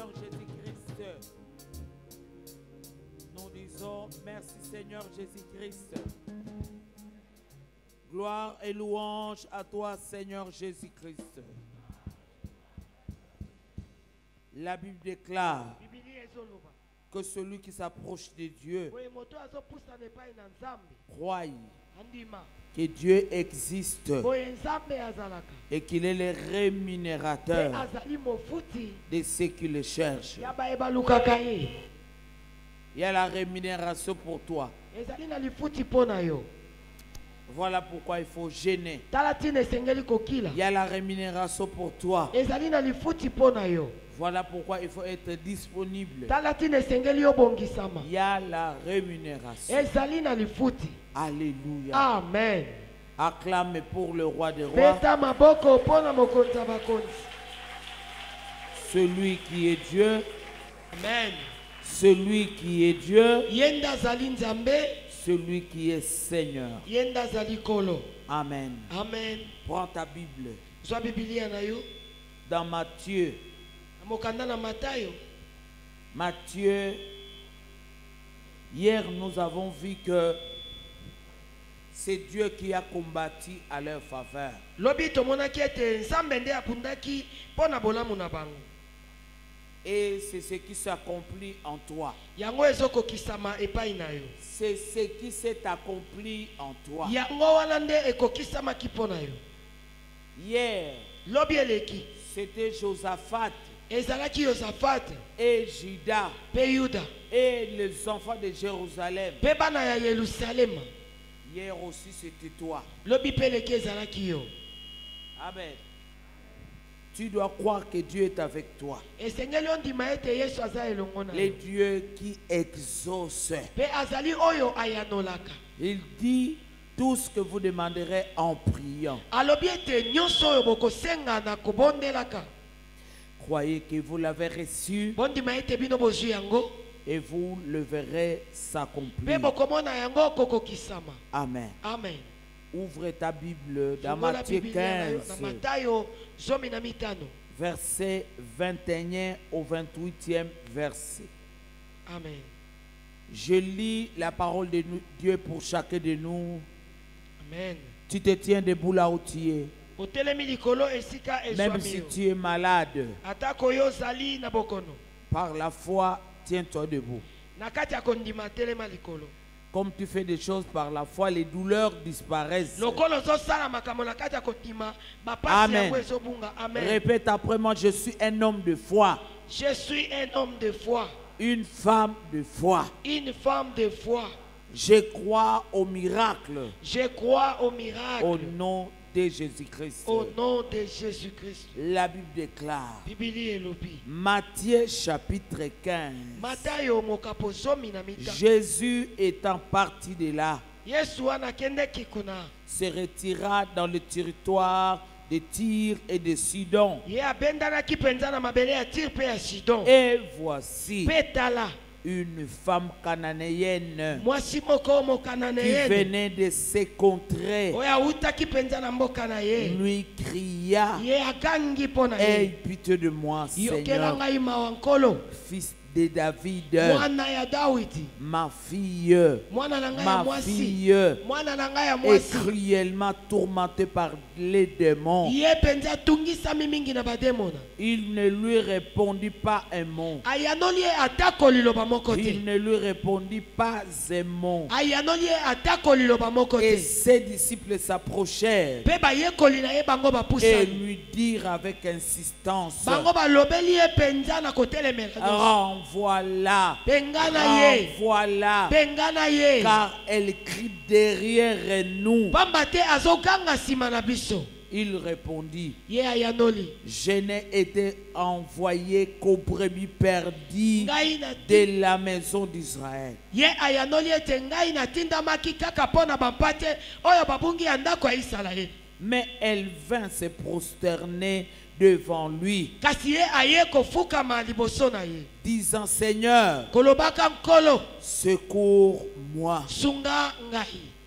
Seigneur Jésus-Christ. Nous disons merci Seigneur Jésus-Christ. Gloire et louange à toi Seigneur Jésus-Christ. La Bible déclare que celui qui s'approche de Dieu croit que Dieu existe et qu'il est le rémunérateur de ceux qui le cherchent. Il y a la rémunération pour toi. Voilà pourquoi il faut gêner. Il y a la rémunération pour toi. Voilà pourquoi il faut être disponible. Il y a la rémunération. Alléluia. Amen. Acclame pour le roi des rois. Celui qui est Dieu. Amen. Celui qui est Dieu. Celui qui est Seigneur. Amen. Amen. Prends ta Bible. Dans Matthieu. Matthieu. Hier nous avons vu que c'est Dieu qui a combattu à leur faveur. Et c'est ce qui s'accomplit en toi. C'est ce qui s'est accompli en toi. Hier, c'était Josaphat et Juda et les enfants de Jérusalem. Hier aussi c'était toi. Amen. Tu dois croire que Dieu est avec toi. Le Dieu qui exauce. Il dit tout ce que vous demanderez en priant. Croyez que vous l'avez reçu et vous le verrez s'accomplir. Amen. Amen. Ouvre ta Bible dans Matthieu 15, verset 21 au 28e verset. Amen. Je lis la parole de Dieu pour chacun de nous. Amen. Tu te tiens debout là où tu es. Même si tu es malade, par la foi, tiens-toi debout. Comme tu fais des choses par la foi, les douleurs disparaissent. Amen. Répète après moi, je suis un homme de foi. Je suis un homme de foi. Une femme de foi. Une femme de foi. Je crois au miracle. Je crois au miracle. Au nom de Jésus-Christ. Au nom de Jésus-Christ. La Bible déclare. Matthieu chapitre 15. Jésus étant parti de là, se retira dans le territoire de Tyr et de Sidon. Et voici une femme cananéenne qui venait de ces contrées lui cria: aie pitié de moi, Seigneur, fils de David, ma fille est cruellement tourmentée par les démons. Il ne lui répondit pas un mot. Il ne lui répondit pas un mot. Et ses disciples s'approchèrent et lui dirent avec insistance: renvoie-la, renvoie-la, car elle crie derrière nous. Il répondit: je n'ai été envoyé qu'aux brebis perdues de la maison d'Israël. Mais elle vint se prosterner devant lui, disant: Seigneur, secours-moi.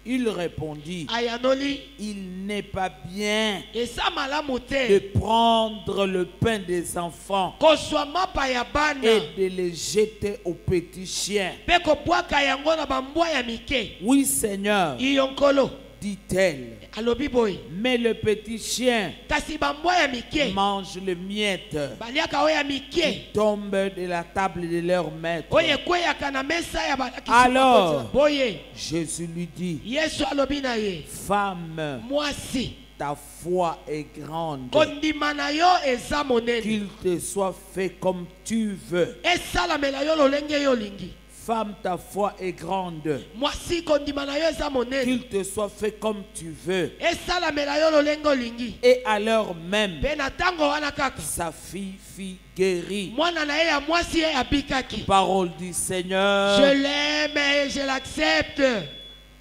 Il répondit, ayanoli il n'est pas bien eza malamu de te prendre le pain des enfants kozwa mapa ya bana et de les jeter aux petits chiens. mpe kobwaka yango na bambwa ya mike. Oui, Seigneur, Iyo nkolo dit-elle. alobi boye Mais le petit chien kasi bambwa ya mike mange le miette baliaka oyo ya mike qui tombe de la table de leur maître. oyo ekweyaka na mesa ya balakisi Alors, boye Jésus lui dit, yesu alobi na ye femme, mwasi ta foi est grande, kondima na yo eza monene qu'il te soit fait comme tu veux. esalamela yo lolenge yo olingi. Femme, ta foi est grande, Mwasi kondima na yo eza monene qu'il te soit fait comme tu veux. esalamela yo lolenge olingi. Et à l'heure même, Mpe na ntango wana kaka sa fille fut guérie. mwana na ye ya mwasi ye abikaki. Parole du Seigneur. Je l'aime et je l'accepte.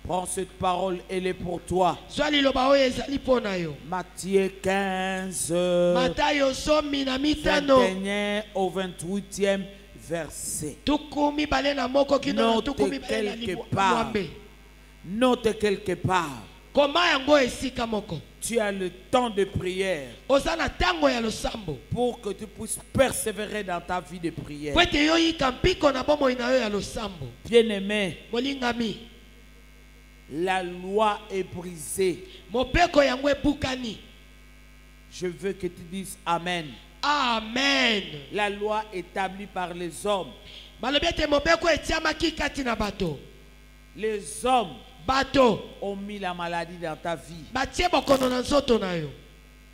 Prends cette parole, elle est pour toi. Zwa liloba oyo ezali mpo na yo. Matthieu 15, Matayo 15 21 au 28e verset. tukumi bale na moko kino na Note tukumi bale na quelque part. mwambe. Note quelque part. Koma yango esika moko. Tu as le temps de prière Oza na tango ya losambo. pour que tu puisses persévérer dans ta vie de prière. Po ete yo yika mpiko na bomoi na yo ya losambo. Bien-aimé, Molingami, la loi est brisée. mopeko yango ebukani. Je veux que tu dises Amen. Amen. La loi établie par les hommes. Balobi ete mopeko etiamaki kati na bato. Les hommes Bato ont mis la maladie dans ta vie. batie bokono na nzoto na yo.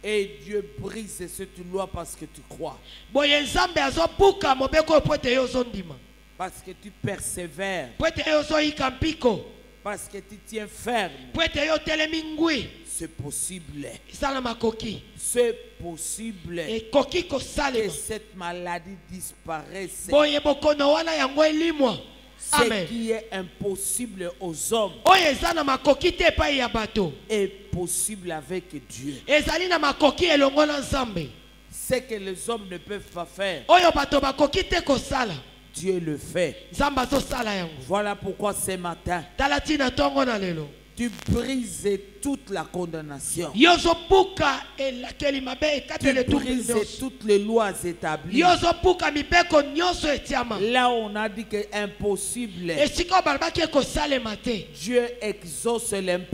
Et Dieu brise cette loi parce que tu crois. Boye nzambe azobuka mopeko oyo po ete yo ozondima. Parce que tu persévères. Po ete yo ozoyika mpiko. Parce que tu tiens ferme. Po ete yo otelemi ngwi. C'est possible. Esala makoki. C'est possible Ekoki que kosalema. cette maladie disparaisse. Boye bokono wana yango elimwa. Ce Amen. qui est impossible aux hommes Oyo eza na makoki te epai ya bato. est possible avec Dieu. Ezali na makoki elongo na nzambe. Ce que les hommes ne peuvent pas faire, Oyo bato bakoki te kosala. Dieu le fait. Nzambe azosala yango. Voilà pourquoi ce matin, Tala tina ntongo na lelo. tu brises toute la condamnation. Yo ozobuka elakeli mabe Tu ekatele etumbu brises nyonso. toutes les lois établies. Yo ozobuka mibeko nyonso etiama. Là, on a dit que impossible. Esika oyo balobaki ekosalema te. Dieu exauce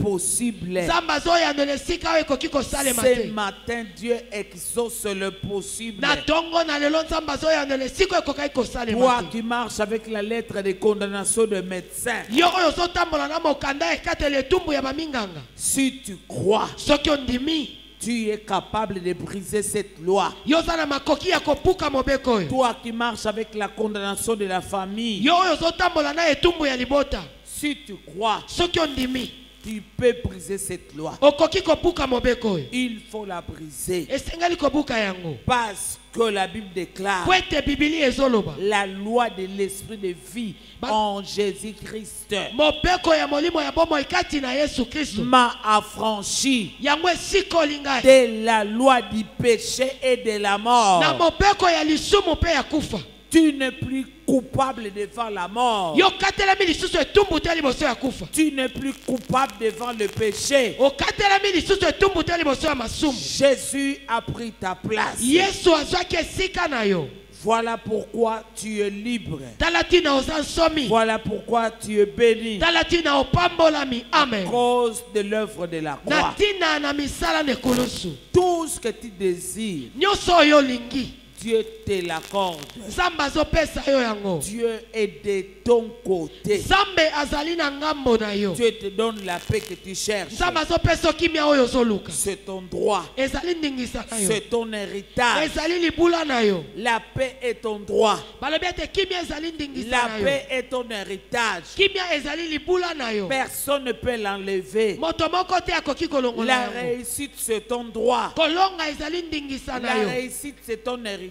l'impossible. Nzambe azoyanola esika oyo ekoki kosalema Ce te. matin, Dieu exauce le possible. Na ntongo na lelo nzambe azoyanola esika oyo ekokaki kosalema Toi te. qui marches avec la lettre de condamnation de médecin, Yo oyo ozotambola na mokanda ekatele etumbu ya baminganga. si tu crois, Soki ondimi tu es capable de briser cette loi. yo oza na makoki ya kobuka mobeko oyo. Toi qui marches avec la condamnation de la famille, Yo oyo ozotambola na etumbu ya libota. si tu crois, Soki ondimi tu peux briser cette loi. okoki kobuka mobeko oyo. Il faut la briser. Esengeli kobuka yango. Parce que la Bible déclare Po ete bibili ezoloba. la loi de l'esprit de vie en Jésus-Christ Mobeko ya molimo ya bomoi kati na Yesu Kristo. m'a affranchi Yango esika olinga. de la loi du péché et de la mort. Na mobeko ya lisumu pe ya kufa. Tu n'es plus coupable devant la mort. Yo katelemi lisusu etumbu te liboso ya kufa. Tu n'es plus coupable devant le péché. Okatelemi lisusu etumbu te liboso ya masumu. Jésus a pris ta place. Yesu azwaki esika na yo. Voilà pourquoi tu es libre. Tala tina oza nsomi. Voilà pourquoi tu es béni. Tala tina opambolami. À Amen. cause de l'œuvre de la Na croix. tina na misala nekulusu. Tout ce que tu désires, Nyonso oyo olingi. Dieu te l'accorde. Nzambe azopesa yo yango. Dieu est de ton côté. Nzambe azali na ngambo na yo. Dieu te donne la paix que tu cherches. Nzambe azopesa kimia oyo ozoluka. C'est ton droit. Ezali ndingisa na yo. C'est ton héritage. Ezali libula na yo. La paix est ton droit. Balobi ete kimia ezali ndingisa La na yo. paix est ton héritage. Kimia ezali libula na yo. Personne ne peut l'enlever. Moto moko te akoki kolongola La yango. réussite, c'est ton droit. Kolonga ezali ndingisa na La yo. réussite, c'est ton héritage.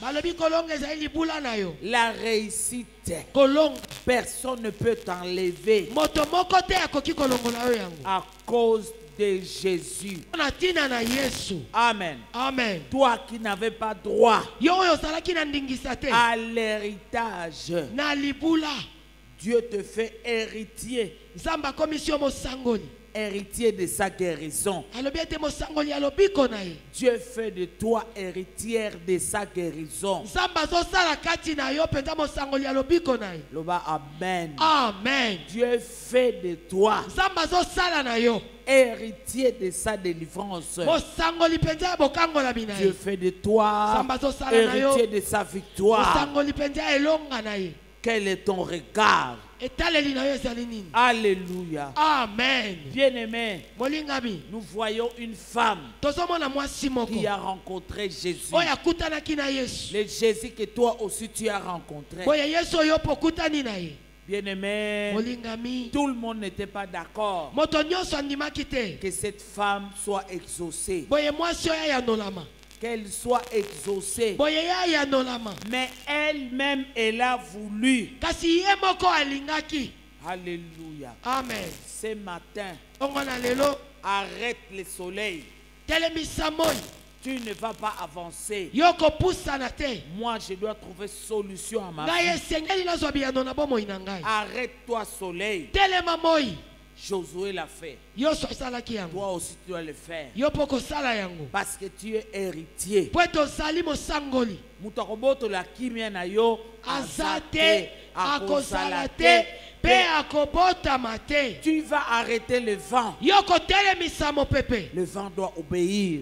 Balobi kolonga ezali libula na yo. La réussite, Kolonga. personne ne peut t'enlever Moto moko te akoki kolongola yo yango. à cause de Jésus. Na tina na Yesu. Amen. Amen. Toi qui n'avais pas droit Yo oyo ozalaki na ndingisa te. à l'héritage, Na libula. Dieu te fait héritier. Nzamba komisio mosangoli. Héritier de sa guérison. Alobiete mosangoli alobiko na ye. Dieu fait de toi héritière de sa guérison. Nzamba zo sala kati na yo penza mosangoli alobiko na ye. Loba amen. Amen. Dieu fait de toi Nzamba zo sala na yo. héritier de sa délivrance. Mosangoli penza bokangola bina ye. Dieu fait de toi Nzamba zo sala na yo. héritier de sa victoire. Mosangoli penza elonga na ye. Quel est ton regard? Alléluia. Amen. Bien-aimé, Molingami. nous voyons une femme qui a rencontré Jésus. Le Jésus que toi aussi tu as rencontré. Bien-aimé, tout le monde n'était pas d'accord que cette femme soit exaucée, qu'elle soit exaucée. Mais elle-même, elle a voulu. Alléluia. Amen. Ce matin, arrête le soleil. Tu ne vas pas avancer. Moi, je dois trouver solution à ma vie. Arrête-toi, soleil. Josué l'a fait. Toi aussi tu dois le faire. Parce que tu es héritier. Mutakoboto la kimia na yo azate akosalate pe akobota mate. Tu vas arrêter le vent. Le vent doit obéir.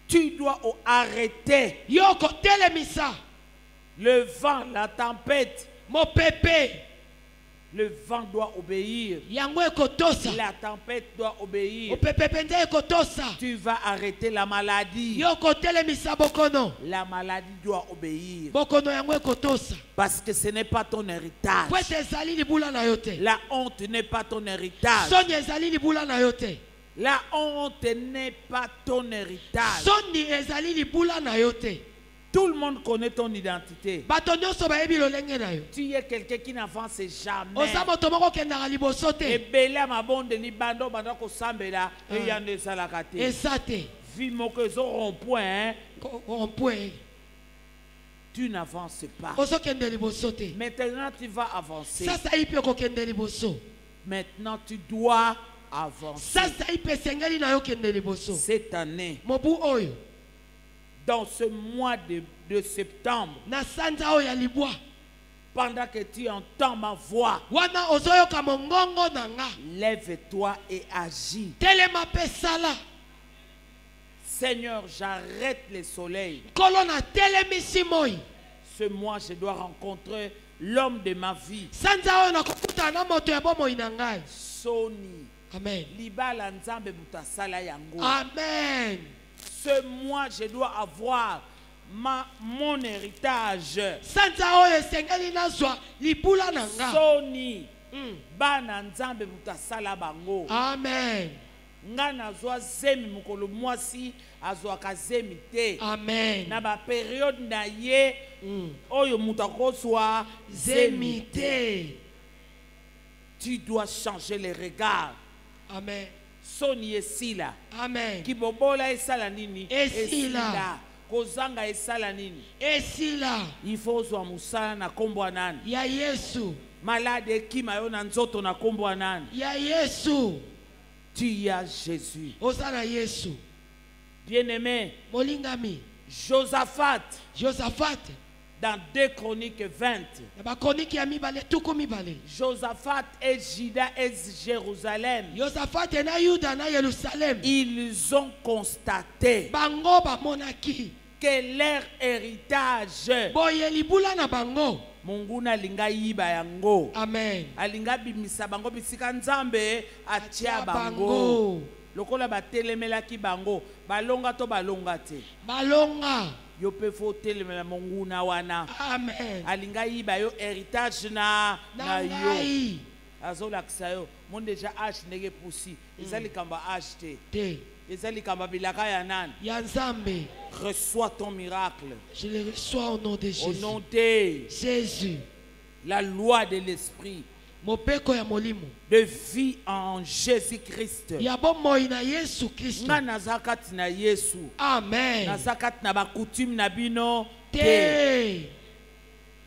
Tu dois arrêter le vent, la tempête. Le vent doit obéir. La tempête doit obéir. Tu vas arrêter la maladie. La maladie doit obéir. Parce que ce n'est pas ton héritage. La honte n'est pas ton héritage. La honte n'est pas ton héritage. Tout le monde connaît ton identité. Tu es quelqu'un qui n'avance jamais. Et bela mabonde ni bando bando ko sambela e yande salakate. Vie mokezo rond-point. Tu n'avances pas. Maintenant tu vas avancer. Maintenant tu dois avancer. Cette année, dans ce mois de septembre, pendant que tu entends ma voix, lève-toi et agis. Seigneur, j'arrête le soleil. Ce mois, je dois rencontrer l'homme de ma vie. Soni. Amen. Libala nzambe butasala yango. Amen. Ce mois, je dois avoir mon héritage. Soni. Bana nzambe butasala bango. Amen. Ngana zwa zemi mukolo mwasi azwa kazemi te. Amen. Na ba période na ye oyo mutako zwa zemi te. Tu dois changer les regards. Amen. Soni esila. Amen. Kibobola esala nini? Esila. Kozanga esala nini? Esila. Il faut zwa musala na kombo nani? Ya Yesu. Malade kima yo na nzoto na kombo nani? Ya Yesu. Tu y as Jésus. Osana Yesu. Bien-aimé. Molingami. Josaphat. Dans 2 Chroniques 20. Josaphat et Juda et Jérusalem. Ils ont constaté que leur héritage Munguna linga yiba yango. Amen. Alinga bimisa bango bisika nzambe atia bango. Lokola batelemela ki bango balonga to balonga te. Balonga. Yo pe fo telemela munguna wana. Amen. Alinga yiba yo héritage na yo. Azola ksayo mon déjà ach nege pusi. Ezali kamba acheté. Te. Ezali kamba bilaka ya nan. Ya nzambe. Reçois ton miracle. Je le reçois au nom de Jésus. Au nom de Jésus. La loi de l'esprit. De vie en Jésus-Christ. Nga nazakati na Yesu. Amen. Nazakati na ba coutume na bino. Te.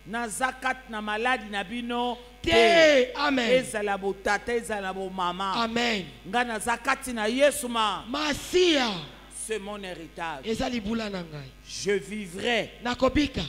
nazakat na maladi na bino te. Amen. ezala botata ezala bo mama. Amen. Nga nazakati na Yesu ma. Masia. C'est mon héritage. Ezali bula na ngai. Je vivrai. Nakobika.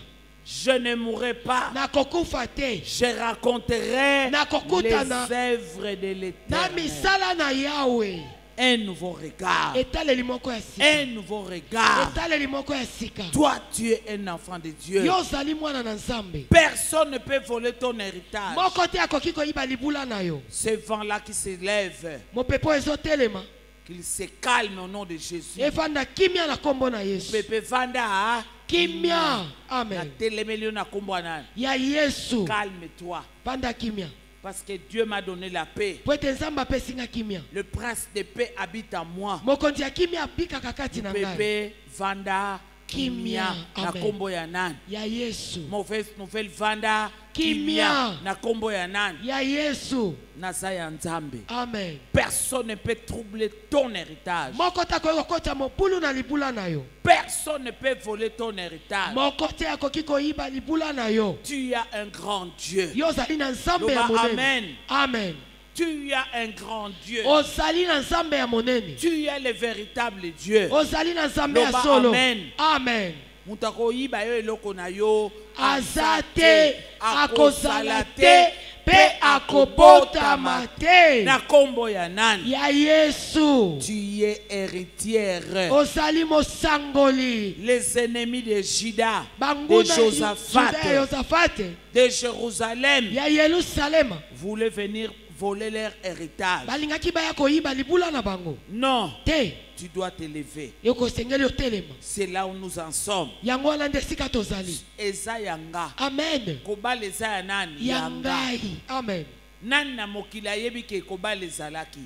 Je ne mourrai pas. Nakokufa te. Je raconterai Nakokutana les œuvres de na l'Éternel. misala na Yahweh. Un nouveau regard. Etaleli moko ya sika. Un nouveau regard. Etaleli moko ya sika. Toi, tu es un enfant de Dieu. Yo zali mwana na Nzambe. Personne ne peut voler ton héritage. Moko te akoki koyiba libula na yo. Ce vent-là qui se lève, Mopepo ezotelema. qu'il se calme au nom de Jésus. Evanda kimia na kombo na Yesu. Pepe vanda, Kimia. na Amen. telemelio na kombo na. Ya Yesu. Calme-toi, Vanda kimia. parce que Dieu m'a donné la paix. Po ete Nzambe apesinga kimia. Le prince de paix habite en moi. Mokonzi ya kimia abikaka kati na ngai. Pepe vanda kimia na Amen. kombo ya nani. Ya Yesu. Mauvaise nouvelle vanda Kimia. kimia na kombo ya nani. Ya Yesu. Naza ya Nzambe. Amen. Personne ne peut troubler ton héritage. Moko te akoki kokota mobulu na libula na yo. Personne ne peut voler ton héritage. Moko te akoki koyiba libula na yo. Tu as un grand Dieu. Yo ozali na Nzambe ya Loba monene. amen. Amen. Tu as un grand Dieu. Ozali na Nzambe ya monene. Tu es le véritable Dieu. Ozali na Nzambe ya Loba solo. amen. Amen. Mutako yiba yo eloko na yo. Azate akozala te pe akobotama te. Na kombo ya nani. Ya Yesu. Tu es héritière. Ozali mosangoli. Les ennemis de Juda, de Banguna Juda ya Josaphat, Yosafate. de Jérusalem Ya Yerusalema. voulaient venir voler leur héritage. Balingaki baya koyiba libula na bango. Non, Te. tu dois t'élever. Yokosengeli otelema. C'est là où nous en sommes. Yango wana nde sika tozali. Eza yanga. Amen. Kobala eza ya nani? Yanga. Yangai. Amen. Nani na mokili ayebi ke kobala ezalaki.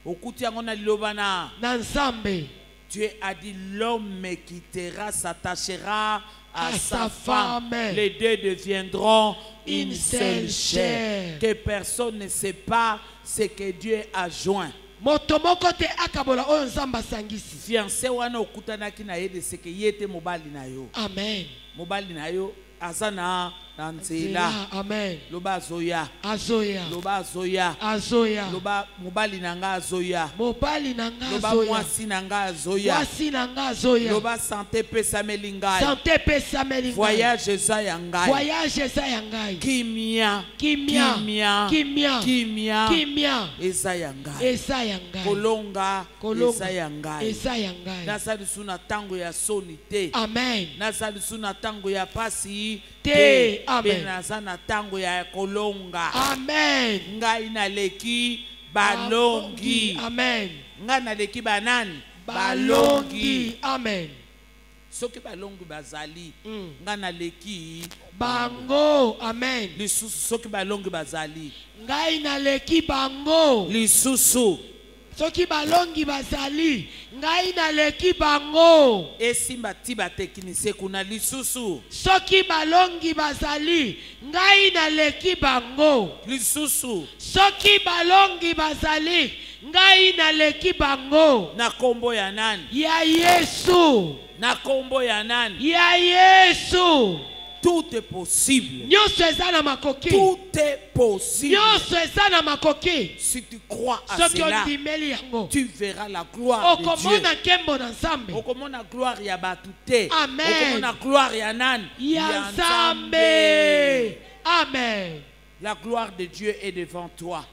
Okuti yango na liloba na. Na Nzambe. Dieu a dit l'homme quittera, s'attachera à sa femme. femme. Les deux deviendront Une une seule seule chair. chair. Que personne ne sait pas ce que Dieu a joint. Moto moko te akabola oyo Nzambe asangisi. Fiancé wana okutanaki na ye de ce que yete mobali na yo. Amen. Mobali na yo azana na nzela. Amen. Loba azoya. Azoya. Loba azoya. Azoya. Loba mobali na nga azoya. Mobali na nga Loba azoya. mwasi na nga azoya. Mwasi na nga azoya. Loba santé pesameli ngai. Santé pesa meli ngai. Voyage eza ya ngai. Voyage eza ya ngai. Kimia. Kimia. Kimia. Kimia. Kimia. Kimia. Eza ya ngai. Eza ya ngai. Kolonga. Eza ya ngai. Eza ya ngai. Nasali su na tango ya soni te. Amen. Nasali su na tango ya pasi Te. Amen. Pe naza na tango ya kolonga. Amen. Ngai naleki balongi. Amen. Ngai naleki banani? Balongi. Amen. Soki balongi bazali. Ngai naleki Bango. Amen. lisusu. Soki balongi bazali. Ngai naleki bango. Lisusu. Soki balongi bazali. Ngai naleki bango. Esimba tiba teknisie kuna lisusu. Soki balongi bazali. Ngai naleki bango. Lisusu. Soki balongi bazali. Ngai naleki bango. Na kombo ya nani? Ya Yesu. Na kombo ya nani? Ya Yesu. Tout est possible. Nyonso eza na makoki. Tout est possible. Nyonso eza na makoki. Si tu crois à Soki cela, ondimeli yango. tu verras la gloire de Dieu. Okomona nkembo na Nzambe. Okomona gloire ya batu te. Amen. Okomona gloire ya nani? Ya Nzambe. Amen. La gloire de Dieu est devant toi.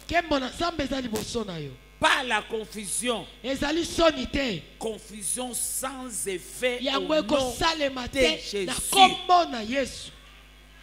Nkembo na Nzambe eza liboso na yo. Pas la confusion. Ezali soni te. Confusion sans effet au Yango nom ekosalema de te Jésus. na kombo na Yesu.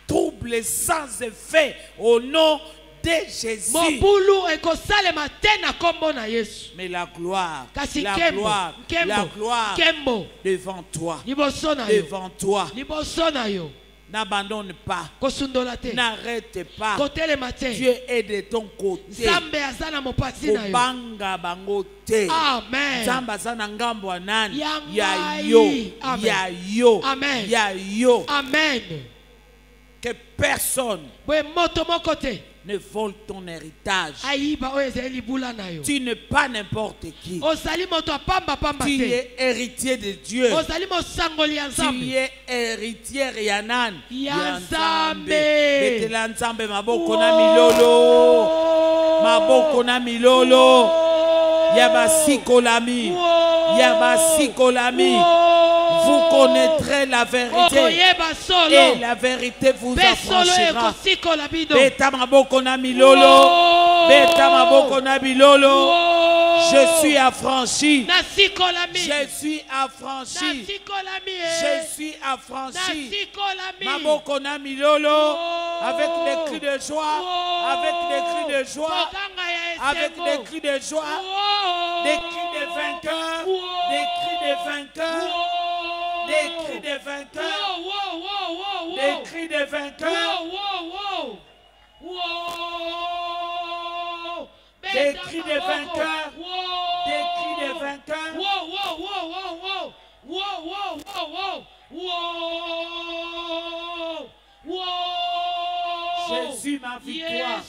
Trouble sans effet au nom de Jésus. Mobulu ekosalema te na kombo na Yesu. Mais la gloire, Kasi la nkembo, gloire, nkembo, la gloire nkembo devant toi. liboso na yo. Devant toi. Liboso na yo. N'abandonne pas. Kosundola te. N'arrête pas. Kotelema te. Dieu est de ton côté. Nzambe aza na mopasi na yo. Kobanga bango te. Amen. Nzambe aza na ngambo ya nani? Ya Ya ngai. yo. Amen. Ya yo. Amen. Ya yo. Amen. Que personne Bwe moto moko te. ne vole ton héritage. ayiba oyo ezali libula na yo. Tu n'es pas n'importe qui. Ozali moto apamba pamba Tu te. es héritier de Dieu. Ozali mosangoli ya Tu Nzambe. es héritier ya nani? Ya Nzambe. Betela Nzambe maboko na milolo. Maboko na milolo. Yabasikolami. Yabasikolami. Vous connaîtrez la vérité et la vérité vous affranchira. Beta maboko na milolo. Beta maboko na milolo. Je suis affranchi. Je suis affranchi. Je suis affranchi. Maboko na milolo. Avec des cris de joie. Avec des cris de joie. Avec des cris de joie. Des cris de vainqueur. Des cris de vainqueur. Des cris de vainqueur. Des cris de vainqueur. Des cris de vainqueur. Des cris de vainqueur. Jésus ma victoire.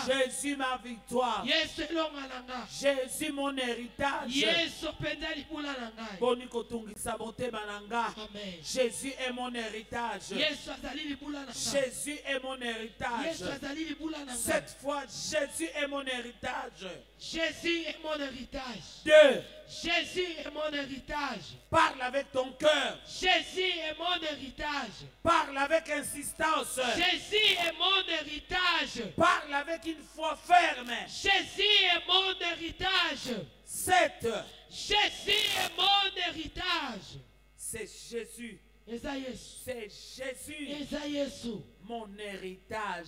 Jésus ma victoire. Jésus mon héritage. Jésus est mon héritage. Jésus est mon héritage. Cette fois, Jésus est mon héritage. Jésus est mon héritage. 2. Jésus est mon héritage. Parle avec ton cœur. Jésus est mon héritage. Parle avec insistance. Jésus est mon héritage. Parle avec une foi ferme. Jésus est mon héritage. 7. Jésus est mon héritage. C'est Jésus. C'est Jésus. Mon héritage.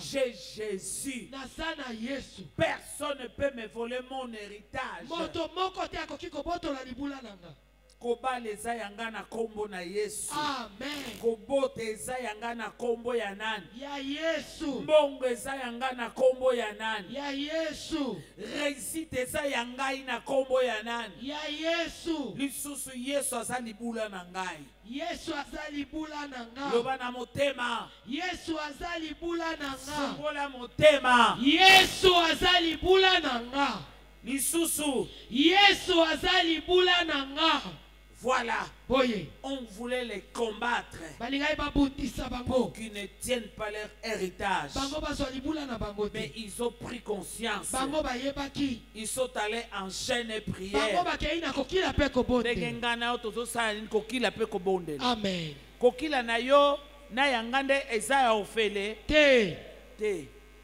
J'ai Jésus. Personne ne peut me voler mon héritage. Kobala eza yanga na kombo na Yesu. Amen. Kobote eza yanga na kombo ya nani? Ya Yesu. Mbongo eza yanga na kombo ya nani? Ya Yesu. Réussite eza yanga na kombo ya nani? Ya Yesu. Lisusu Yesu aza libula na ngai. Yesu aza libula na nga. Loba na motema. Yesu aza libula na nga. Fungola motema. Yesu aza libula na nga. Lisusu. Yesu aza libula na nga. Voilà. Boye. On voulait les combattre pour qu'ils ne tiennent pas leur héritage. Mais ils ont pris conscience. Ils sont allés en chaîne et prière. Amen. Kokila na yo na yangande ezaya ofele te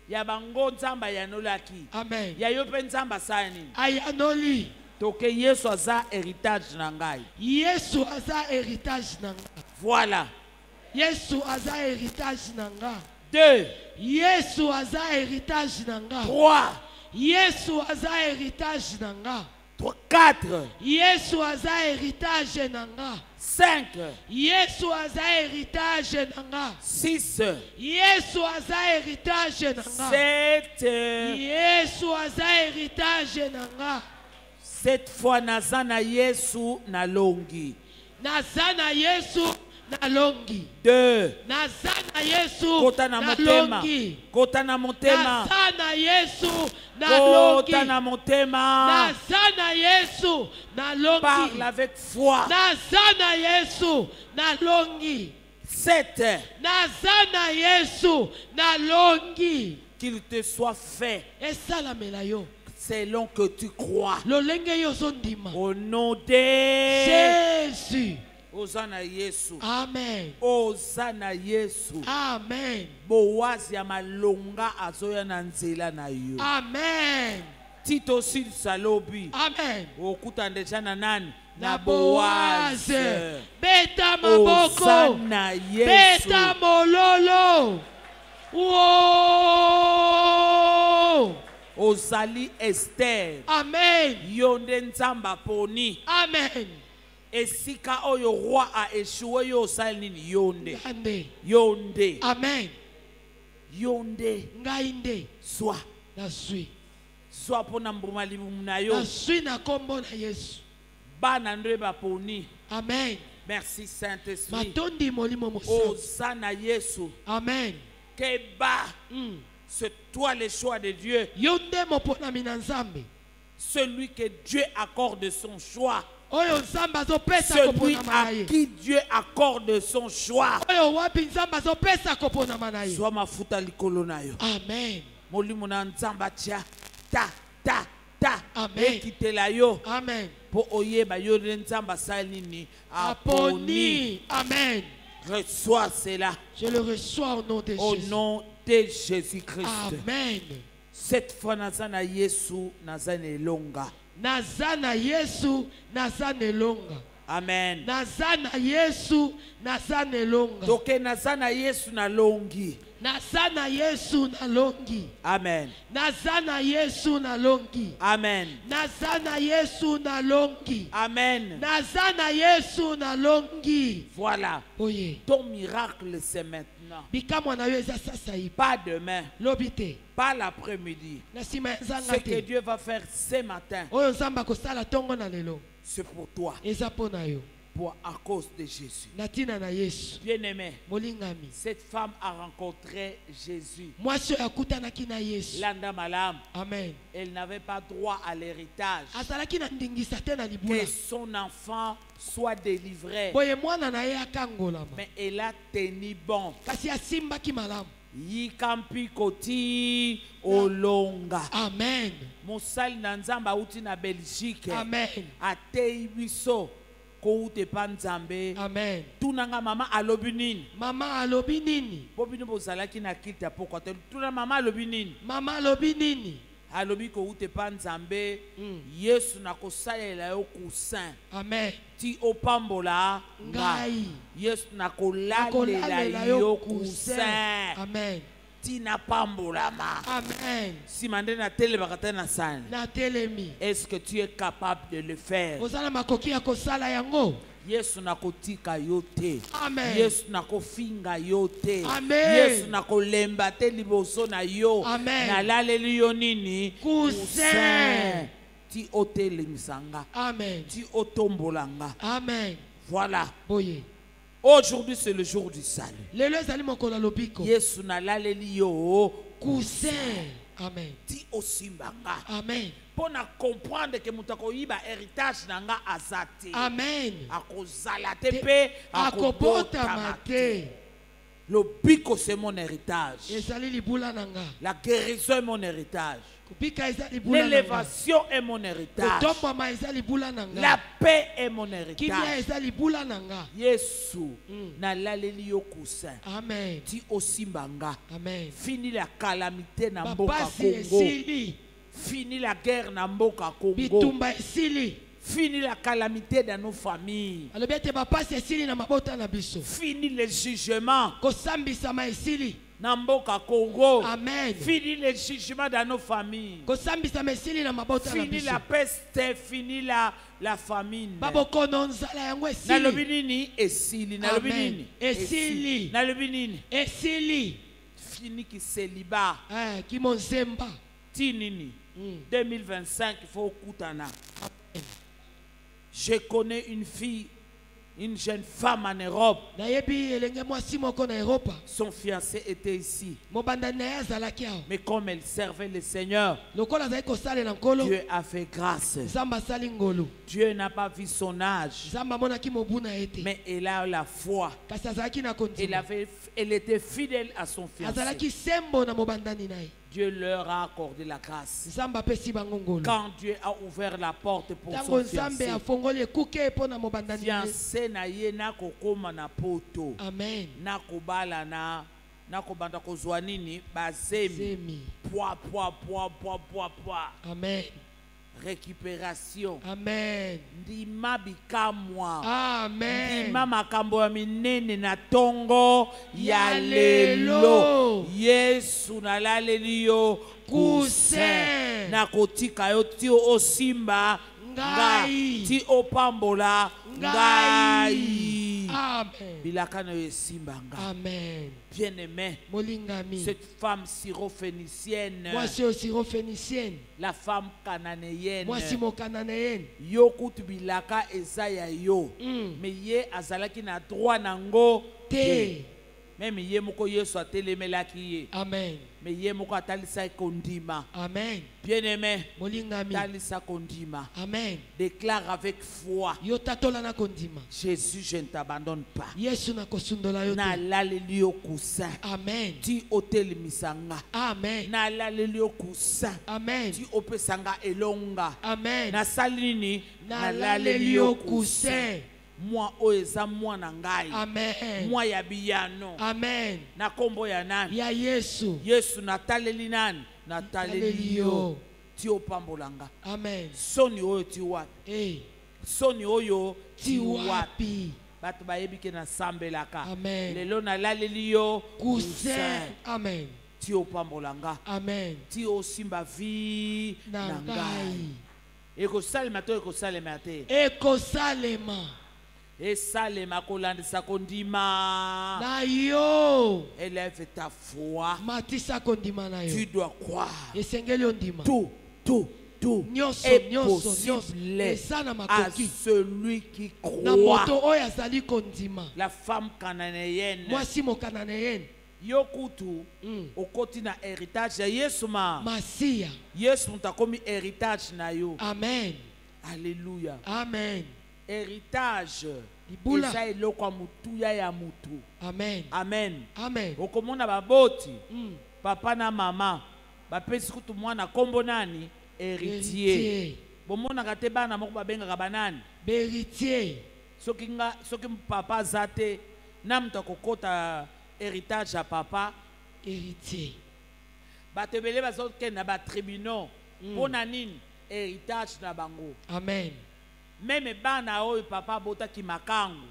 ya bango nzamba yanolaki. Amen. Ya yo pe nzamba sani ayanoli. Toke Yesu aza héritage na ngai. Yesu aza héritage na nga. Voilà. Yesu aza héritage na nga. 2. Yesu aza héritage na nga. 3. Yesu aza héritage na nga. 4. Yesu aza héritage na nga. 5. Yesu aza héritage na nga. 6. Yesu aza héritage na nga. 7. Yesu aza héritage na nga. Cette fois nazana Yesu na longi. Nazana Yesu na longi. 2. Nazana Yesu kota na motema. Kota na motema. Nazana Yesu na longi. Kota na motema. Nazana Yesu na longi. Parle avec foi. Nazana Yesu na longi. 7. Nazana Yesu na longi. Qu'il te soit fait esalamela yo selon que tu crois. Lolenge yo sondima. Au nom de Jésus. Osana Yesu. Amen. Osana Yesu. Amen. Boaz ya malonga azoya na nzela na yo. Amen. Tito sil salobi. Amen. Okuta ndeja na nani? Na Boaz. Beta maboko. Osana Yesu. Beta mololo. Wow. Ozali Esther. Amen. Yonde nzamba poni. Amen. Esika oyo roi a échoué yo osali nini yonde. Yonde. Amen. Yonde. Ngainde. Sois. Na suis. Sois pona mbuma libumu na yo. Na suis na kombo na Yesu. Bana ndwe ba poni. Amen. Merci Saint-Esprit. Matondi molimo mosa. Osana Yesu. Amen. Keba. C'est toi le choix de Dieu. Celui que Dieu accorde son choix. Celui à qui Dieu accorde son choix. Sois ma futa likolo na yo. Amen. Molimo na nzamba tia ta ta ta. Amen. Ekitela yo. Amen. Po oyeba yo nzamba salini Aponi. Amen. Reçois cela. Je le reçois au nom de Jésus. Au nom de Jésus-Christ. Amen. Cette fois nazana Yesu nazane longa. Nazana Yesu nazane longa. Amen. Nazana Yesu nazane longa. Toke nazana Yesu na longi. Nazana Yesu na longi. Amen. Nazana Yesu na longi. Amen. Nazana Yesu na longi. Amen. Nazana Yesu na longi. Voilà. Oye. Ton miracle c'est maintenant. Pas Pas demain. Lobite. Pas l'après-midi. Ce que Dieu va faire ce matin, c'est pour toi. À cause de Jésus. Bien-aimé, cette femme a rencontré Jésus. Landa Malam. Amen. Elle n'avait pas droit à l'héritage. Que son enfant soit délivré. Mais elle a tenu bon. Yikampi koti olonga. Amen. Mosali na nzamba uti na Belgique. Amen. Atei biso ko ute pa nzambe. Amen. Tunanga mama alobi nini? Mama alobi nini? Bobino bozalaki na kiti ya pokwa te. Tuna mama alobi nini? Mama alobi nini? Alobi ko ute pa nzambe. Yesu na kosalela yo kusin. Amen. Ti opambola ngai. Yesu na kolalela yo kusin. Amen. Ti na pambola ma. Amen. Si mande na tele bakata na sane. Na telemi. Est-ce que tu es capable de le faire? Ozala makoki ya kosala yango. Yesu na kotika yo te. Amen. Yesu na kofinga yo te. Amen. Yesu na kolemba te liboso na yo. Amen. Na laleli yo nini? Kusin. Ti otelemisanga. Amen. Ti otombolanga. Amen. Voilà. Boye. Aujourd'hui c'est le jour du salut. Lelo ezali mokolo lobiko. Yesu na laleli yo Kusin. Amen. Ti osimbanga. Amen. Pour comprendre que mutako yiba héritage nanga azate. Amen. Akozala te pe akobota mate. Le biko c'est mon héritage. Ezali libula nanga. La guérison est mon héritage. L'élévation est mon héritage. La paix est mon héritage. Yesu na laleli yo kusin. Amen. Ti osimbanga. Amen. Fini la calamité na mboka Congo. Fini la guerre na mboka Congo. Fini la calamité dans nos familles. Fini le jugement. Namboka Congo. Amen. Fini le jugement dans nos familles. Fini la peste, fini la famine. Nalobi nini esili, nalobi nini esili, nalobi nini esili. Fini ki célibat. Ki monzemba. Ti nini 2025 il faut kutana. Je connais une fille, une jeune femme en Europe. Son fiancé était ici. Mais comme elle servait le Seigneur, Dieu a fait grâce. Dieu n'a pas vu son âge, mais elle a la foi. Elle était fidèle à son fiancé. Dieu leur a accordé la grâce. Quand Dieu a ouvert la porte pour son fiancé, fiancé na ye na kokoma na poto. Amen. Na kobala na kobanda kozwa nini bazemi. Poa. Amen. Récupération. Amen. Ndima bikamwa. Amen. Ndima makambo ya minene na tongo ya lelo. Yesu na laleli yo kusin. Na kotika yo ti osimba ngai. Ti opambola ngai. Amen. Bilakano yesimba ngai. Amen. Bien-aimé, cette femme syrophénicienne, la femme cananéenne, yo kutu bilaka ezaya yo, mais ye azalaki na droit nango te. Même yemoko Yesu atelemelaki ye. Amen. Mais yemoko atalisa kondima. Amen. Bien-aimé, Molingami. talisa kondima. Amen. Déclare avec foi. Yotatola na kondima. Jésus, je ne t'abandonne pas. Yesu na kosundola yote. Na laleli yo kusa. Amen. Ti otelemisanga. Amen. Na laleli yo kusa. Amen. Ti opesanga elonga. Amen. Na salini na laleli yo kusa. Moi oeza mwana ngai. Amen. Moi ya biyano. Amen. Na kombo ya nani? Ya Yesu. Yesu nataleli nani? Nataleli yo. Ti opambolanga. Amen. Soni oyo ti wapi? Soni oyo ti wapi? Bato bayebi ke na sambelaka. Amen. Lelo nalaleli yo kusa. Amen. Ti opambolanga. Amen. Ti osimba vi na ngai. Ekosalema to ekosalema te. Ekosalema. Esalema kolandisa kondima. Na yo. Élève ta foi. Matisa kondima na yo. Tu dois croire. Esengeli ondima. Tout est possible à celui qui croit. La femme cananéenne. Mwasi mo cananéenne. Yokutu okoti na héritage ya Yesu ma. Masia. Yesu mutakomi héritage na yo. Amen. Alléluia. Amen. Héritage. Eza eloko ya mutu ya mutu. Amen. Amen. Amen. Okomona baboti. Papa na mama. Bapesi kutu mwana kombo nani? Héritier. Bomona kate bana moko babengaka banani? Héritier. Soki papa zate na mto kokota héritage ya papa. Héritier. Batebele bazoke na ba tribunal. Pona nini? Héritage na bango. Amen. Même bana oyo papa bota ki makangu.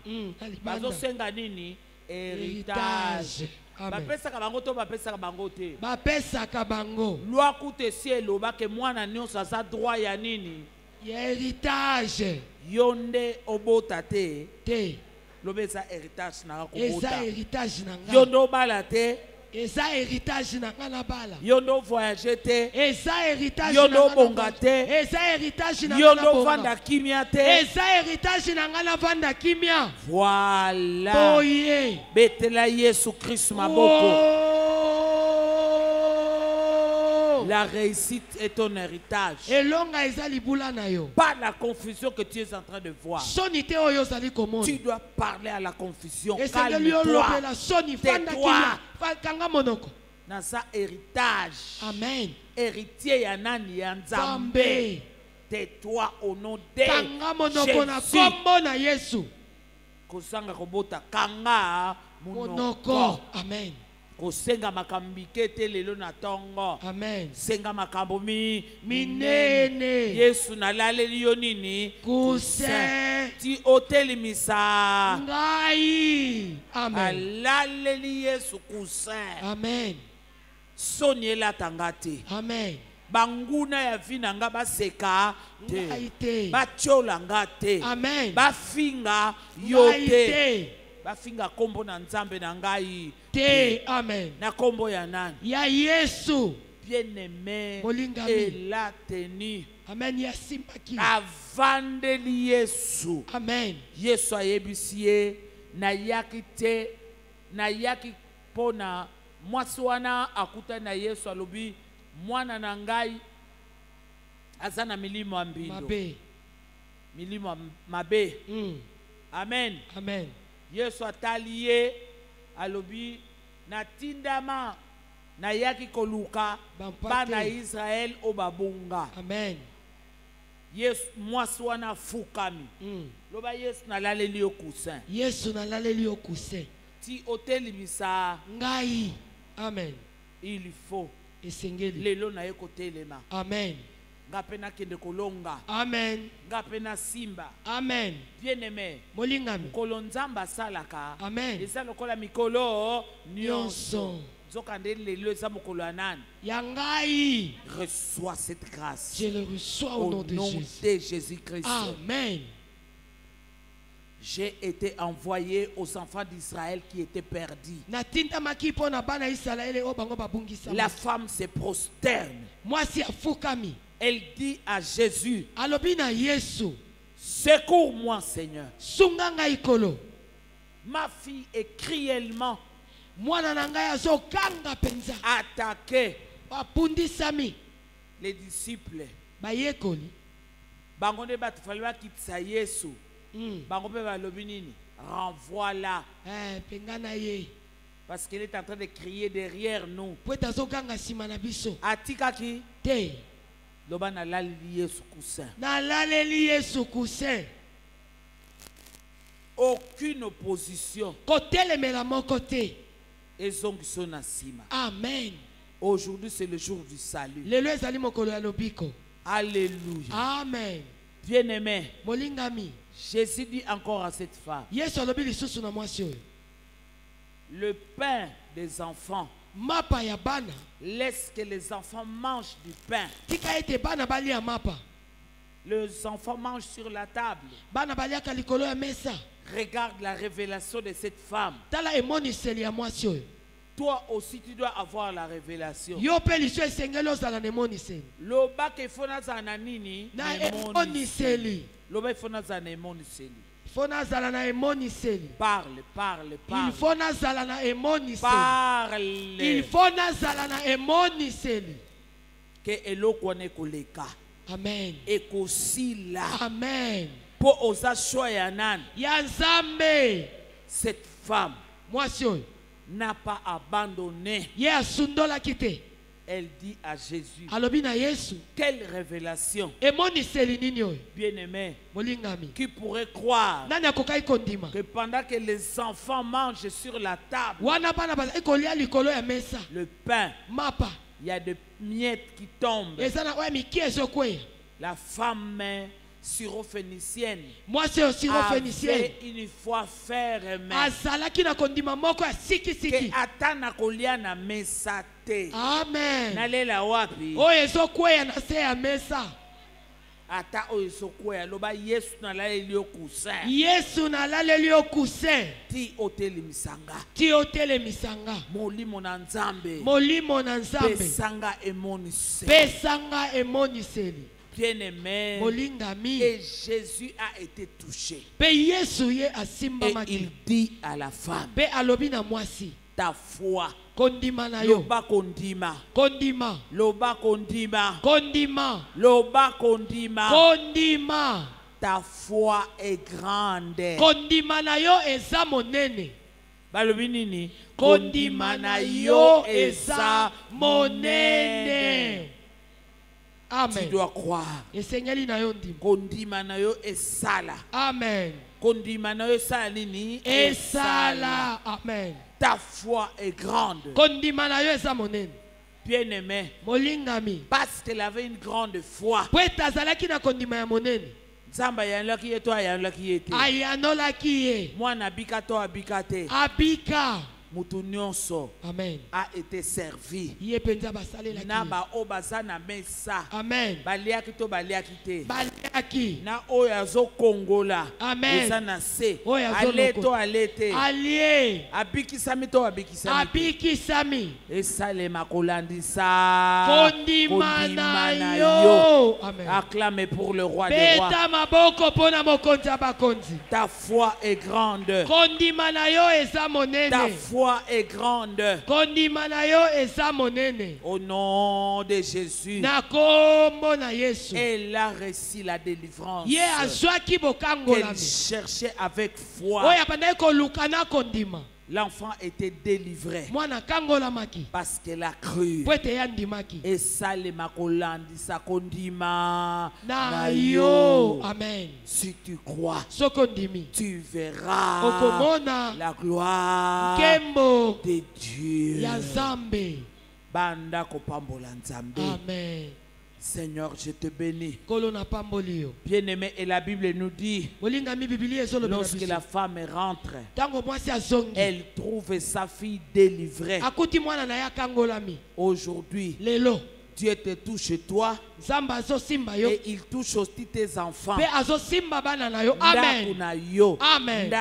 Bazosenga nini? Héritage. Bapesaka bango to bapesaka bango te. Bapesaka bango. Loi kute si eloba ke mwana nyonso aza droit ya nini? Héritage. Yonde obota te. Te. Lobe eza héritage na ko bota. Eza héritage na nga. Yondo bala te. Eza héritage na nga na bala. Yondo voyager te. Eza héritage na nga. Yondo bonga te. Eza héritage na nga na bonga. Yondo vanda kimia te. Eza héritage na nga na vanda kimia. Voilà. Oye. Betela Yesu Christ maboko. La réussite est ton héritage. Pas la confusion que tu es en train de voir. Tu dois parler à la confusion. Calme-toi. Tais-toi. Dans sa héritage. Amen. Héritier yanani yanzambe. Tais-toi au nom de Jésus. Kosanga kobota kanga monoko. Amen. Kosenga makambike te lelo na tongo. Amen. Senga makambo minene. Yesu na laleli yo nini? Kuse. Ti otelimisa. Ngai. Amen. Laleli Yesu kuse. Amen. Soniela tangate. Amen. Banguna ya vina nga baseka te. Batiola nga te. Amen. Bafinga yo te. Bafinga kombo na nzambe na ngai te. Amen. Na kombo ya nani? Ya Yesu. Bien-aimé et la tenue. Amen. Ya simpaki. Avandeli Yesu. Amen. Yesu ayebisi ye na yaki te na yaki pona mwasi wana akuta na Yesu alobi mwana na ngai aza na milimo ambindo. Mabe. Milimo mabe. Amen. Amen. Yesu atali ye alobi na tindama na yaki koluka bana Israel obabunga. Amen. Yesu mwasi wana fukami. Loba Yesu na laleli yo kusin. Yesu na laleli yo kusin. Ti otelimisa ngai. Amen. Il faut. Esengeli. Lelo na yeko telema. Amen. Ngapena kende kolonga. Amen. Ngapena simba. Amen. Bien-aimé. Molingami. Kolonzamba salaka. Amen. Eza lokola mikolo nyonso. Zokande lelo eza mokolo anani. Yangai. Reçois cette grâce. Je le reçois au nom de Jésus-Christ. Amen. J'ai été envoyé aux enfants d'Israël qui étaient perdus. La femme se prosterne. Elle dit à Jésus, secours-moi, Seigneur. Ma fille est cruellement attaqué les disciples. Bangonde batufalwa kitsa Yesu. Bangombe balobi nini? Renvoie-la. Parce qu'il est en train de crier derrière nous. Atikaki. Loba na lali Yesu kusin. Aucune opposition. Amen. Aujourd'hui c'est le jour du salut. Alléluia. Amen. Bien-aimé. Jésus dit encore à cette femme. Le pain des enfants. Laisse que les enfants mangent du pain. Les enfants mangent sur la table. Regarde la révélation de cette femme. Toi aussi tu dois avoir la révélation. Loba ke fona zana nini? Loba fona zana emoniseli. Parle. Il faut nazala parle. Il faut nazala que eloko ne koleka. Amen. Ekosila. Amen. Po oza shoyanan. Yanzambe. Cette femme Mwasio n'a pas abandonné. Yasundola kite. Elle dit à Jésus. Alobina Yesu. Quelle révélation. Bien-aimé. Qui pourrait croire que pendant que les enfants mangent sur la table, le pain, il y a des miettes qui tombent. La femme syrophénicienne avait une foi ferme que atana kolia na mesa te. Amen. Nalela wapi? Oyezokwea na se ya mesa. Ata oyezokwea loba Yesu na laleli okusin. Yesu na laleli okusin. Ti oteli misanga. Ti oteli misanga. Molimo na Nzambe. Molimo na Nzambe. Pesanga emoniseli. Pesanga emoniseli. Bien-aimé, et Jésus a été touché. Et il dit à la femme, ta foi, loba kondima, loba kondima, loba kondima, ta foi est grande. Kondima na yo eza monene. Balobi nini? Kondima na yo eza monene. Amen. Tu dois croire. Kondima na yo esala. Amen. Kondima na yo esala nini? Esala. Amen. Ta foi est grande. Kondima na yo eza monene. Bien-aimé. Molingami. Parce qu'elle avait une grande foi. Pwetazalaki na kondima ya monene. Nzamba yanolaki ye to ayanolaki ye te. Ayanolaki ye. Mwana bika to abika te. Abika. Mutu nyonso Amen. A été servi. Na ba obaza na mesa. Amen. Baliaki to baliaki te. Baliaki. Na oyazo kongola. Amen. Eza na se. Ale to alete. Allié. Abikisami to abikisami. Abikisami. Esale makolandisa. Kondima na yo. Amen. Acclame pour le roi des rois. Beta maboko pona mokonzi abakonzi. Ta foi est grande. Kondima na yo eza monene. Ta foi est grande. Au nom de Jésus, elle a reçu la délivrance qu'elle cherchait avec foi. L'enfant était délivré parce qu'elle a cru. Et ça, les makolandi, ça kondima na yo. Amen. Si tu crois, tu verras la gloire de Dieu. Banda kopambola Nzambe. Amen. Seigneur, je te bénis. Bien-aimé, et la Bible nous dit, lorsque la femme rentre, elle trouve sa fille délivrée. Aujourd'hui, Dieu te touche toi. Et il touche aussi tes enfants. Amen. Amen.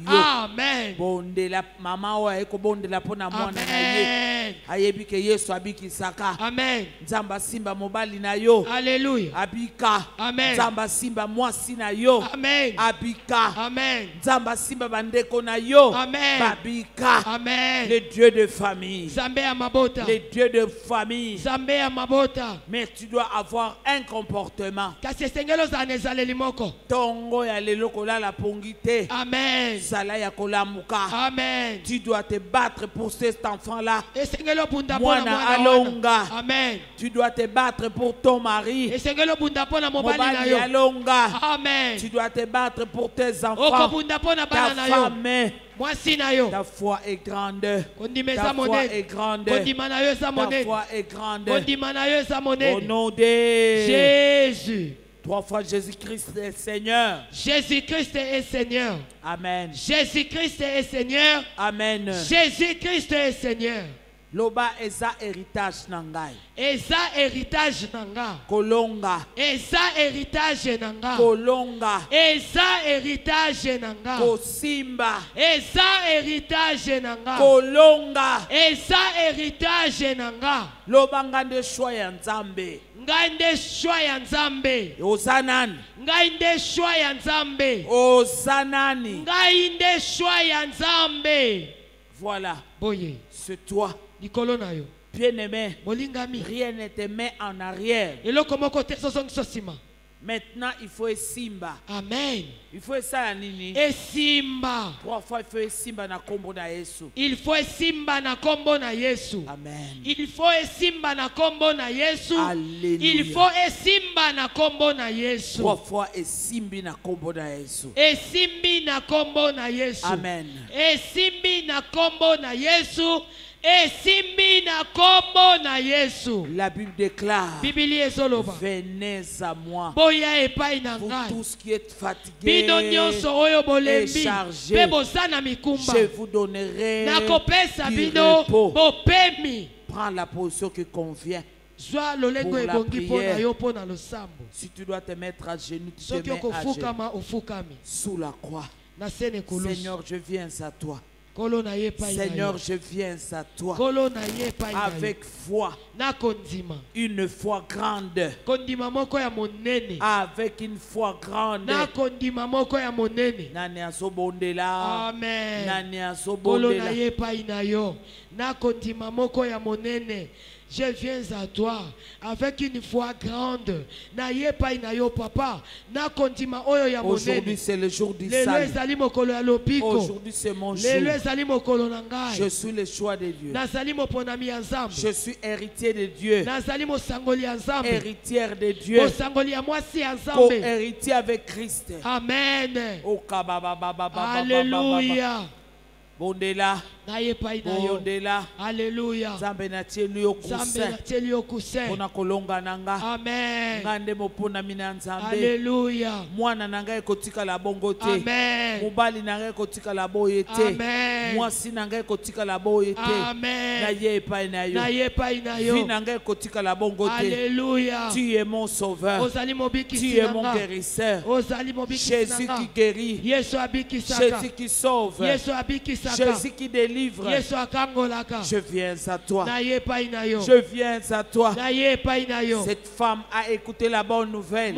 Amen. Bondela mama wa eko bondela pona mwana na ye. Ayebi ke Yesu abiki saka. Amen. Nzamba simba mobali na yo. Alléluia. Abika. Amen. Nzamba simba mwasi na yo. Amen. Abika. Amen. Nzamba simba bandeko na yo. Amen. Babika. Amen. Le Dieu de famille. Zambe ya mabota. Le Dieu de famille. Zambe ya mabota. Mais tu dois avoir un comportement. Kasi sengelo za nezaleli moko. Tongo ya lelo kolala pongite. Amen. Sala ya kolamuka. Amen. Tu dois te battre pour cet enfant-là. Esengelo bunda Mwana pona alonga. Amen. Tu dois te battre pour ton mari. Esengelo bunda pona mobali na yo. Alonga. Amen. Tu dois te battre pour tes enfants. Oko bunda pona bana na yo. Ta femme. Mwasi na yo. Ta foi est grande. Ta foi est grande. Ta foi est grande. Au nom de Jésus. 3 fois Jésus-Christ est Seigneur. Jésus-Christ est Seigneur. Amen. Jésus-Christ est Seigneur. Amen. Jésus-Christ est Seigneur. Loba eza héritage nangai. Eza héritage nanga. Kolonga. Eza héritage nanga. Kolonga. Eza héritage nanga. Kosimba. Eza héritage nanga. Kolonga. Eza héritage nanga. Loba ngande shwa ya Nzambe. Ngai nde shwa ya Nzambe. Ozanani. Ngai nde shwa ya Nzambe. Ozanani. Ngai nde shwa ya Nzambe. Voilà. Boye. C'est toi. Bien-aimé, rien ne te met en arrière. Maintenant, il faut simba. Amen. Il faut ça nini. Et simba. 3 fois il faut simba na kombo na Yesu. Il faut simba na kombo na Yesu. Amen. Il faut simba na kombo na Yesu. Alléluia. Il faut simba na kombo na Yesu. 3 fois simbi na kombo na Yesu. Simbi na kombo na Yesu. Amen. Simbi na kombo na Yesu. Simbi na kombo na Yesu. La Bible déclare. Venez à moi. Vous tous qui êtes fatigués et chargés, je vous donnerai du repos. Prends la position qui convient. Pour la prière. Si tu dois te mettre à genoux, tu te mets à genoux. Sous la croix. Seigneur, je viens à toi. Seigneur, je viens à toi avec foi, une foi grande, avec une foi grande. Nani asobondela. Amen. Nani asobondela. Je viens à toi avec une foi grande. Aujourd'hui c'est le jour du salut. Aujourd'hui c'est mon jour. Je suis le choix de Dieu. Je suis héritier de Dieu. Héritière de Dieu. Co-héritier avec Christ. Amen. Alléluia. Bondela. Bondela. Alléluia. Zambe na tielu yo kusen. Pona kolonga nanga. Amen. Ngande mopona mina Nzambe. Alléluia. Mwana nanga ekotika la bongo te. Amen. Mobali nanga ekotika la boye te. Amen. Mwasi nanga ekotika la boye te. Amen. Na ye epai na yo. Na ye epai na yo. Vi nanga ekotika la bongo te. Alléluia. Tu es mon sauveur. Tu es mon guérisseur. Jésus qui guérit. Jésus qui sauve. Jésus qui délivre. Je viens à toi. Je viens à toi. Cette femme a écouté la bonne nouvelle.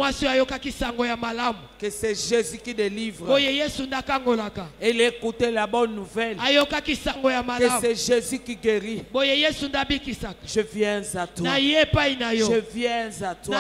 Que c'est Jésus qui délivre. Elle a écouté la bonne nouvelle. Que c'est Jésus qui guérit. Je viens à toi. Je viens à toi.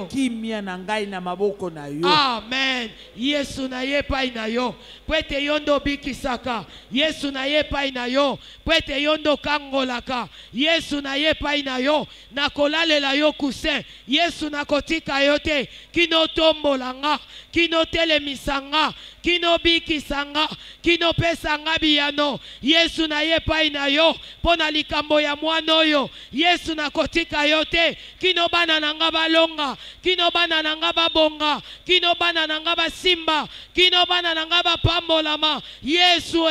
Qui mia na ngai na maboko na yo. Amen. Yesu na yepa ina yo. Pwete yondo bikisaka. Yesu na yepa ina yo. Pwete yondo kangolaka. Yesu na yepa ina yo. Na kolalela yo kuse. Yesu na kotika yote. Kino tombolanga. Kino telemisanga. Kino bikisanga. Kino pesanga biyano. Yesu na yepa ina yo. Pona likambo ya mwano yo. Yesu na kotika yote. Kino bana nanga balonga. Kino bana nanga babonga. Kino bana nanga basimba. Kino bana nanga bapambolama. Yesu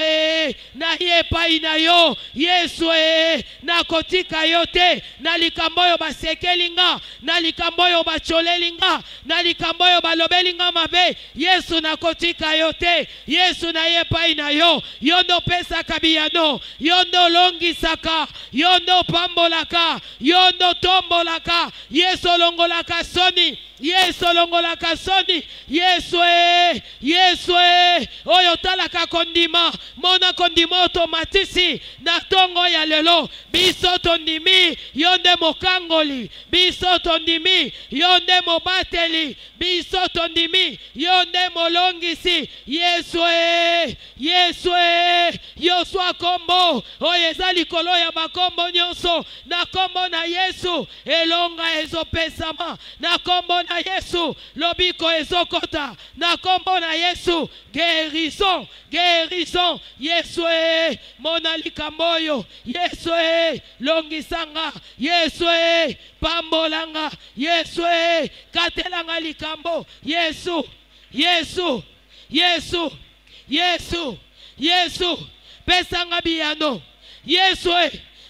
na ye pai na yo. Yesu na kotika yote, na likambo yo basekelinga, na likambo yo bacholelinga, na likambo yo balobelinga mabe. Yesu na kotika yote. Yesu na ye pai na yo. Yondo pesa kabiyano, yondo longi saka, yondo pambolaka, yondo tombolaka. Yesu longolaka soni, Yesu longolaka soni. Yesu Yesu oyo talaka kondima, mona kondima automatisi na tongo ya lelo. Biso tondimi yonde mokangoli, biso tondimi yonde mobateli, biso tondimi yonde molongisi. Yesu Yesu yoswa kombo oyo eza likolo ya makombo nyonso. Na kombo na Yesu elonga ezopesama, na kombo na Yesu lobiko ezokota, na kombo na Yesu guérison, guérison. Yesu mona likamboyo. Yesu longisanga. Yesu pambolanga. Yesu katelanga likambo. Yesu Yesu Yesu Yesu Yesu pesanga biyano. Yesu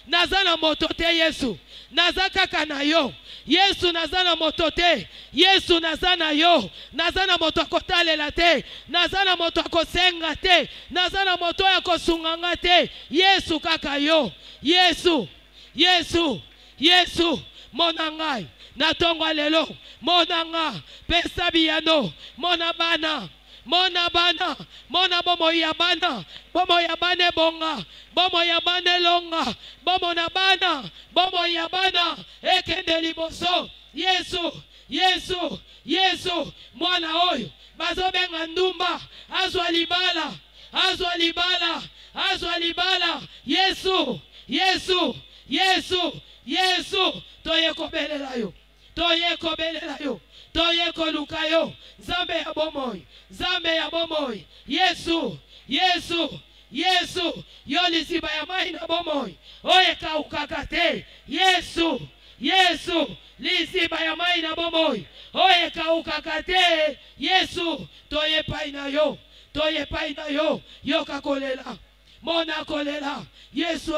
nazana motote. Yesu naza kaka na yo. Yesu nazana motote. Yesu nazana yo. Nazana moto akotalela te, nazana moto akosenga te, nazana moto akosunganga te. Yesu kaka yo. Yesu Yesu Yesu monangai na tongo lelo. Monanga pesa biyano. Mona bana, mona bana, mona bomo ya bana, bomo ya bane bonga, bomo ya bane longa, bomo na bana, bomo ya bana ekende liboso. Yesu Yesu Yesu mwana oyo bazobenga ndumba azwa libala, azwa libala, azwa libala. Yesu Yesu Yesu Yesu toyekobelela yo, toyekobelela yo, toyekoluka yo. Zambe ya bomoi, zambe ya bomoi. Yesu Yesu Yesu yo liziba ya mai na bomoi oye kaukakate. Yesu Yesu liziba ya mai na bomoi oye kaukakate. Yesu toye pai na yo, toye pai na yo. Yo kakolela, mona kolela. Yesu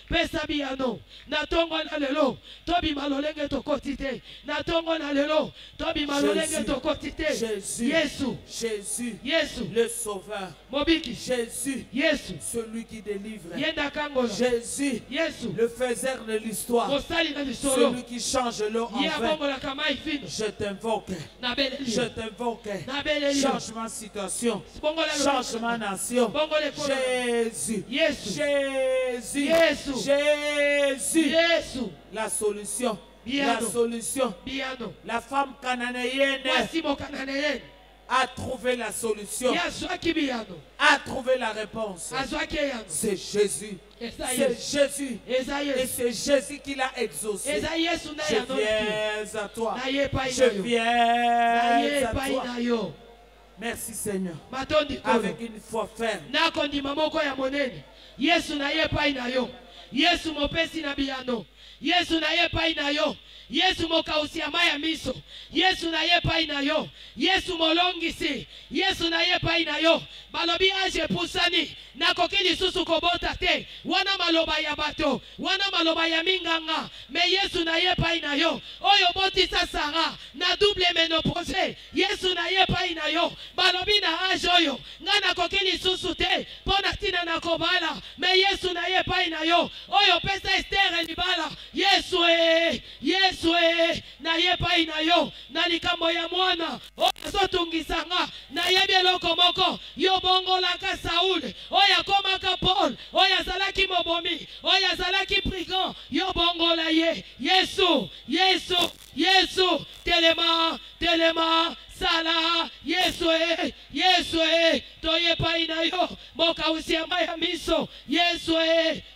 pesa biyano. Na tongo na lelo tobi malolenge tokotite, na tongo na lelo tobi malolenge tokotite. Yesu Jésus Yesu le sauveur. mobiki. Jésus Yesu celui qui délivre. yenda kangola. Jésus Yesu le faiseur de l'histoire, mosali na lisolo. celui qui change l'eau en Ya vin. bongola kamai fino. Je t'invoque, Na beleli. je t'invoque. Na beleli. Changement de situation, Bongola changement nation. Bongole kola. Jésus, Yesu Jésus, Yesu. Jésus, Yesu la solution, Biano. la solution. biyano. La femme cananéenne Mwasi mokananeye. a trouvé la solution, Yazwaki biyano. a trouvé la réponse. Azwaki yano. C'est Jésus, Eza c'est Yesu. Jésus, Eza et Yesu. c'est Jésus qui l'a exaucé. Eza Yesu na Je yano. viens à toi, Na ye pai je na yo. viens Na ye à pai toi. na yo. Merci Seigneur, Matondi kolo. avec une foi ferme. Nakondima moko ya monene. Yesu na ye pai na yo. Yesu mopesi na biyano. Yesu na ye pai na yo. Yesu mokausi ya maya miso. Yesu na ye pai na yo. Yesu molongisi. Yesu na ye pai na yo. Balobi aje pusani. Nakoki lisusu kobota te. Wana maloba ya bato. Wana maloba ya minganga. Me Yesu na ye pai na yo. Oyo botisa Sara. Na double menopause. Yesu na ye pai na yo. Balobi na aje oyo. Nga nakoki lisusu te. Pona tina na kobala. Me Yesu na ye pai na yo. Oyo pesa Esther libala. Yesu Yesu na ye pai na yo. Na likambo ya mwana. Oyo sotungisanga. Na ye bieloko moko. Yo bongolaka Saul. Oya komaka Paul. Oya zalaki mobomi. Oya zalaki brigand. Yo bongola ye. Yesu Yesu Yesu telema telema sala. Yesu Yesu toye pai na yo. Moka usiama ya miso. Yesu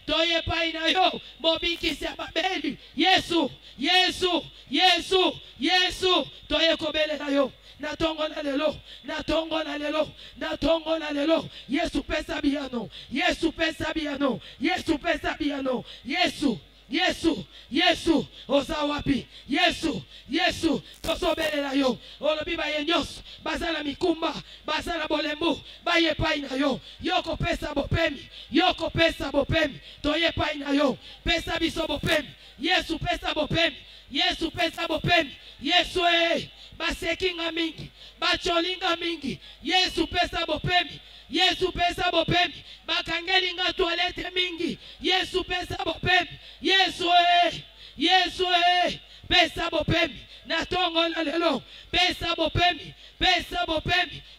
toye pai na yo. Mobiki se babeli. Yesu Yesu Yesu Yesu toye kobele na yo. Na tongo na lelo, na tongo na lelo, na tongo na lelo. Yesu pesa biyano, Yesu pesa biyano, Yesu pesa biyano. Yesu Yesu, Yesu, ozawapi, Yesu, Yesu, tosobelela yo, olobi baye nyonso, bazala mikumba, bazala bolembu, baye pai na yo, yoko pesa bopemi, yoko pesa bopemi, toye pai na yo, pesa biso bopemi, Yesu pesa bopemi, Yesu pesa bopemi, Yesu basekinga mingi, bacholinga mingi, Yesu pesa bopemi, Yesu pesa bopemi, bakangelinga toilette mingi, Yesu pesa bopemi, Yesu Yesu pesa bopemi, na tongo na lelo, pesa bopemi,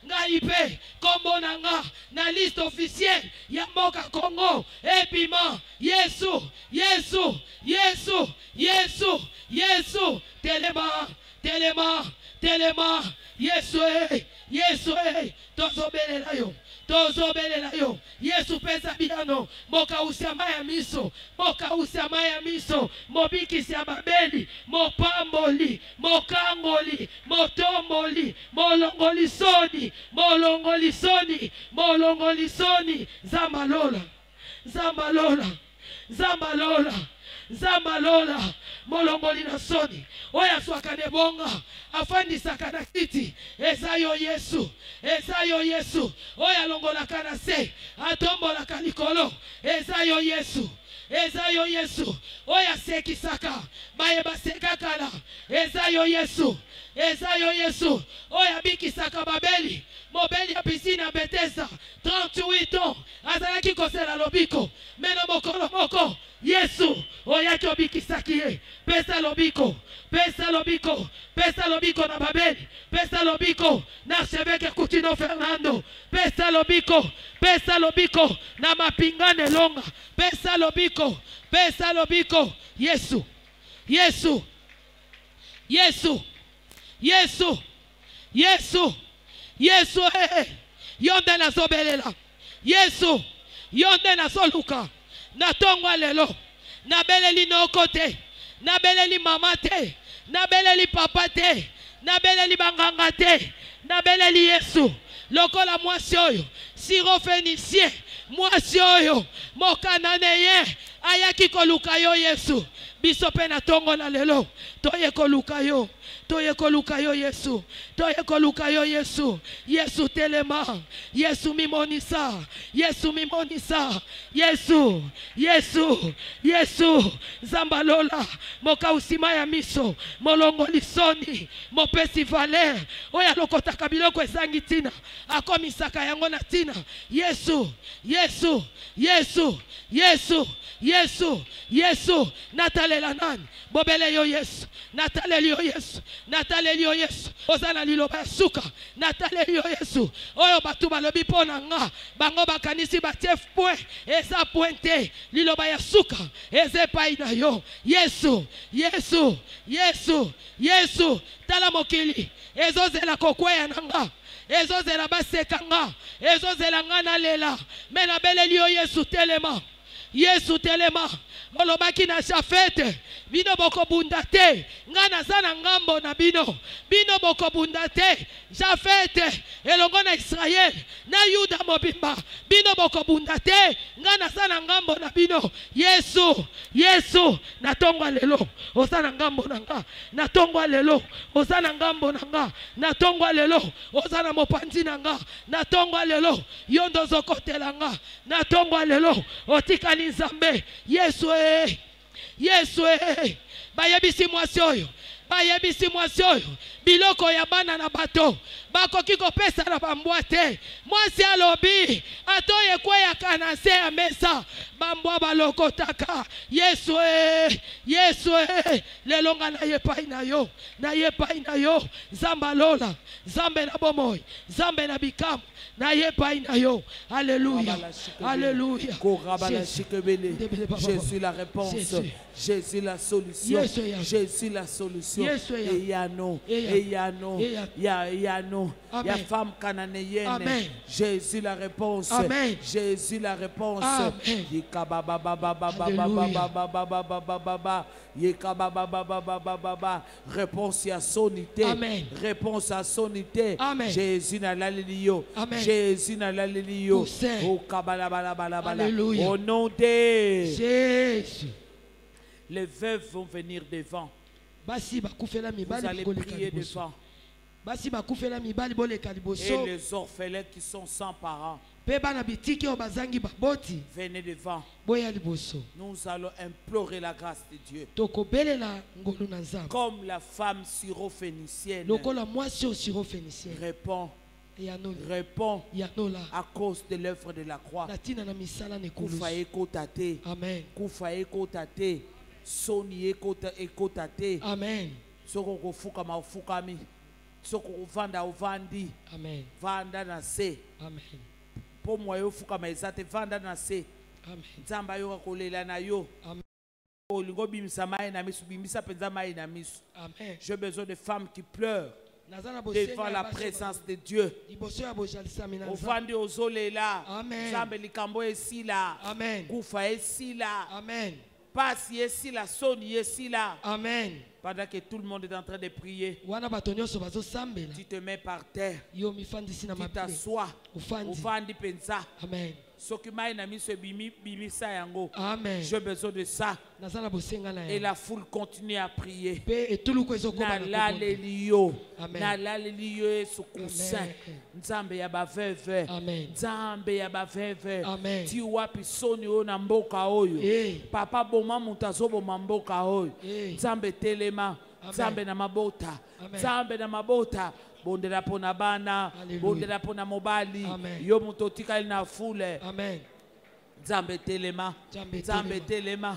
ngai pe, kombo na nga, na liste officielle, ya mboka Congo, epima, Yesu, Yesu, Yesu, Yesu, Yesu, telema, telema, telema, Yesu Yesu tozobelela yo, tozobelela yo, Yesu pesa biano, moka usama ya miso, moka usama ya miso, mobikisi ya babeli, mopamboli, mokangoli, motomboli, molongolisoni, molongolisoni, molongolisoni, zamalola, zamalola, zamalola, zamalola, molongoli na soni, oya swakane bonga, afandi sakana kiti, ezayo Yesu, ezayo Yesu, oya longola kana se, atombola kanikolo, ezayo Yesu, ezayo Yesu, oya seki saka, baye baseka kala, ezayo Yesu, ezayo Yesu, oya biki saka babeli, mobeli ya piscine Bethesda, 38 ans, azalaki kosela lobiko, meno mokolo moko, Yesu, oyaki obikisakie, pesa lobiko, pesa lobiko, pesa lobiko na babeli, pesa lobiko na Archevêque Coutinho Fernando, pesa lobiko na mapingane longa, pesa lobiko, Yesu, Yesu, Yesu, Yesu, Yesu, Yesu, yonde na sobelela, Yesu, yonde na soluka, na tongwa lelo, na beleli no kote, na beleli mama te, na beleli papa te, na beleli banganga te, na beleli Yesu, lokola mwasi oyo, siro phénicien, mwasi oyo, mokananeyen, ayaki koluka yo Yesu, biso pe na tongo na lelo, toye koluka yo, toye koluka yo Yesu, toye koluka yo Yesu, Yesu telema, Yesu mimonisa, Yesu mimonisa, Yesu, Yesu, Yesu, zambalola, moka usima ya miso, molongo lisoni, mopesi valer, oya lokota kabiloko ezangi tina, akomisaka yango na tina, Yesu, Yesu, Yesu, Yesu, Yesu, Yesu, natalela nani, bobele yo Yesu, nataleli yo Yesu, nataleli yo Yesu, ozana liloba ya suka, nataleli yo Yesu, oyo batu balobi pona nga, bango bakanisi batie point, eza pointe, liloba ya suka, eze pai na yo, Yesu, Yesu, Yesu, Yesu, tala mokili, ezo zela kokweya na nga, ezo zela baseka nga, ezo zela nga na lela, mena beleli yo Yesu telema, Yesu telema, molobaki na Shafete, bino boko bundate, ngana sana ngambo na bino, bino boko bundate, Shafete, elongo na Israel, na Yuda mobimba, bino boko bundate, ngana sana ngambo na bino, Yesu, Yesu, natongwa lelo, osana ngambo na nga, natongwa lelo, osana ngambo na nga, natongwa lelo, osana mopanzi na nga, natongwa lelo, yondo zokotela nga, natongwa lelo, otikali Nzambe, Yesu Yesu bayebisi mwasi oyo, bayebisi mwasi oyo, biloko ya bana na bato, bakoki kopesa na bambwa te, mwasi alobi, atoye kweya kanase ya mesa, bambwa balokotaka, Yesu Yesu lelonga na yepai na yo, na yepai na yo, zamba lola, zambe na bomoy, zambe na bikamu, na yepai na yo, alléluia, alléluia, Jésus la réponse, Jésus la solution, Jésus la solution, et Yano, et Yano, Yano, ya femme cananéenne, Jésus la réponse, Jésus la réponse, réponse à sonité, réponse à sonité, Jésus n'a la lilio, Jésus n'a la lilio, au nom de Jésus. Les veuves vont venir devant. Basi bakufela Vous mibali allez boleka prier liboso. devant. Basi bakufela mibali boleka Et liboso. les orphelins qui sont sans parents, Pe bana bitiki o bazangi baboti venez devant. boya liboso. Nous allons implorer la grâce de Dieu. Tokobelela ngolu na nzambe. Comme la femme syrophénicienne Lokola mwasi o siro-phénicien. répond Yanola. à cause de l'œuvre de la croix. Natina na misala nekulusu. Kufa ekotate, Amen. kufa ekotate, soni ekotate. Amen. Soko kofuka maufukami, soko kovanda ovandi, Amen. vanda na se. Amen. Po moyo fuka maizate vanda na se. Amen. Nzamba yo kolela na yo. Amen. Olingo bimisa mai na misu, bimisa penza mai na misu. Amen. J'ai besoin de femmes qui pleurent Nazana devant la présence de Dieu. Liboso ya bojalisa mina nzambe. Ovandi ozolela. Amen. Nzambe likambo esila. Amen. Kufa esila. Amen. Pasi esila, soni esila. Amen. Pendant que tout le monde est en train de prier, Wana bato nyonso bazosambela. tu te mets par terre. Yo mifandisi na Tu mabele. t'assois. Ufandi. Ovandi penza. Amen. Soki mai na miso bimisa yango. Amen. J'ai besoin de ça. Nazana bosenga na Et ya. la foule continue à prier. Pe etuluko ezokoma na kokote. Nalaleliyo. Amen. Nalaleliyo Yesu kusin. Amen. Nzambe ya baveve. Amen. Nzambe ya baveve. Amen. Ti wapi soni oyo na mboka oyo. Eh. Papa boma mutu azoboma mboka oyo. Eh. Nzambe telema. Amen. Nzambe na mabota. Amen. Nzambe na mabota. Bondela pona bana. Alléluia. Bondela pona mobali. Amen. Yo mutu otikali na fule. Amen. Nzambe telema. Nzambe telema.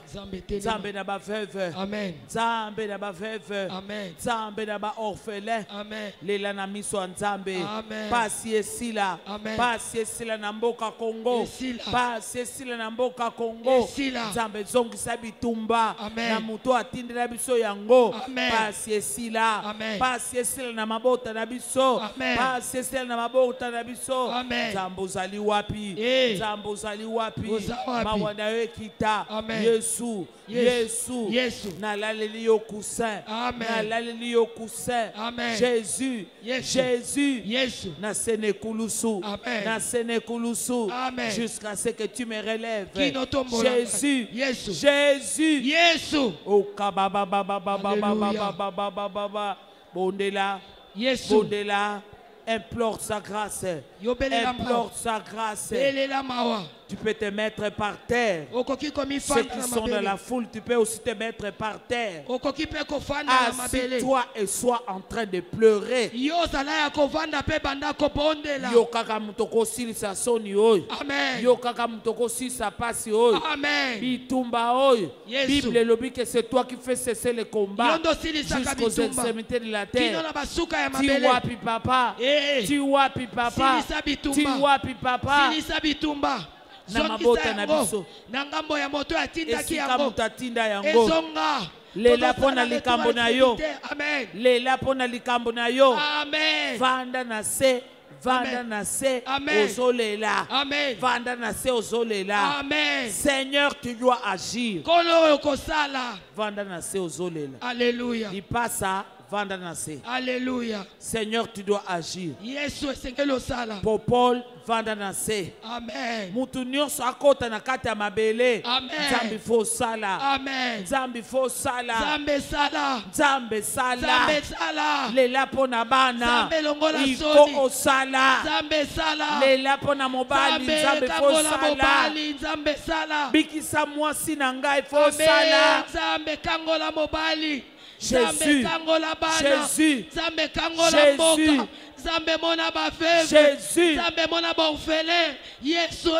Nzambe na baveve. Amen. Nzambe na baveve. Amen. Nzambe na baorphelin. Amen. Lela na miso ya Nzambe. Amen. Pasi esila. Amen. Pasi esila na mboka Kongo. Esila. Pasi esila na mboka Kongo. Esila. Nzambe zongisa bitumba. Amen. Na muto atindela biso yango. Amen. Pasi esila. Amen. Pasi esila na mabota na biso. Amen. Pasi esila na mabota na biso. Amen. Nzambe ozali wapi? Eh. Nzambe ozali wapi? Oza wapi? Mawanda yo ekita. Amen. Yesu. Yesu. Yesu. Nalaleli yo kusin. Amen. Nalaleli yo kusin. Amen. Jésus. Yesu. Jésus. Yesu. Na senekulusu. Amen. Na senekulusu. Amen. Jusqu'à ce que tu me relèves. Kino tombola. Jésus. Yesu. Jésus. Yesu. Oh kababa baba baba Alléluia. baba baba. Bondela. Yesu. Bondela. Implore sa grâce. Yobelela Implore mawa. sa grâce. Belela mawa. Tu peux te mettre par terre. Okoki komi Ceux fanda qui na sont dans mabele. la foule, tu peux aussi te mettre par terre. Okoki pe kofanda na mabele. Assis-toi et sois en train de pleurer. Yo zala ya kovanda pe banda kobondela. Yo kaka mutoko silisa soni oyo. Amen. Yo kaka mutoko silisa pasi oyo. Amen. Bitumba oyo. Yesu. Bible lobi que c'est toi qui fais cesser le combat Yondo silisa jusqu'aux kabitumba. extrémités de la Kino terre. na basuka ya Tu mabele. wapi papa? Eh. Tu wapi papa? Silisa bitumba. Tu wapi papa? Silisa bitumba. Na mabota na biso. Na ngambo ya moto atindaki Esika yango. mutatinda yango. Ezonga. Lela Tozosala pona le likambo tour na yo. activité. Amen. Lela pona likambo na yo. Amen. Vanda na se. Vanda Amen. na se. Amen. Ozolela. Amen. Vanda na se ozolela. Amen. Seigneur, tu dois agir. Kolo okosala. Vanda na se ozolela. Alléluia. Lipasa vanda na se. Alléluia. Seigneur, tu dois agir. Yesu esengeli osala. Popol vanda na se. Amen. Mutu nyonso akota na kati ya mabele. Amen. Nzambe fo sala. Amen. Nzambe fo sala. Zambe sala. Nzambe sala. Zambe sala. Lela pona bana. Zambe longola Il soni. faut osala. Zambe sala. Lela pona mobali. Nzambe fo kangola sala. mobali. Nzambe sala. Bikisa mwasi na ngai fo Amen. sala. Nzambe kangola mobali. Jésus. Nzambe kangola bana. Jésus. Nzambe kangola Jésus. mboka. Nzambe mona bafeve. Jésus. Nzambe mona baorphelin. Yesu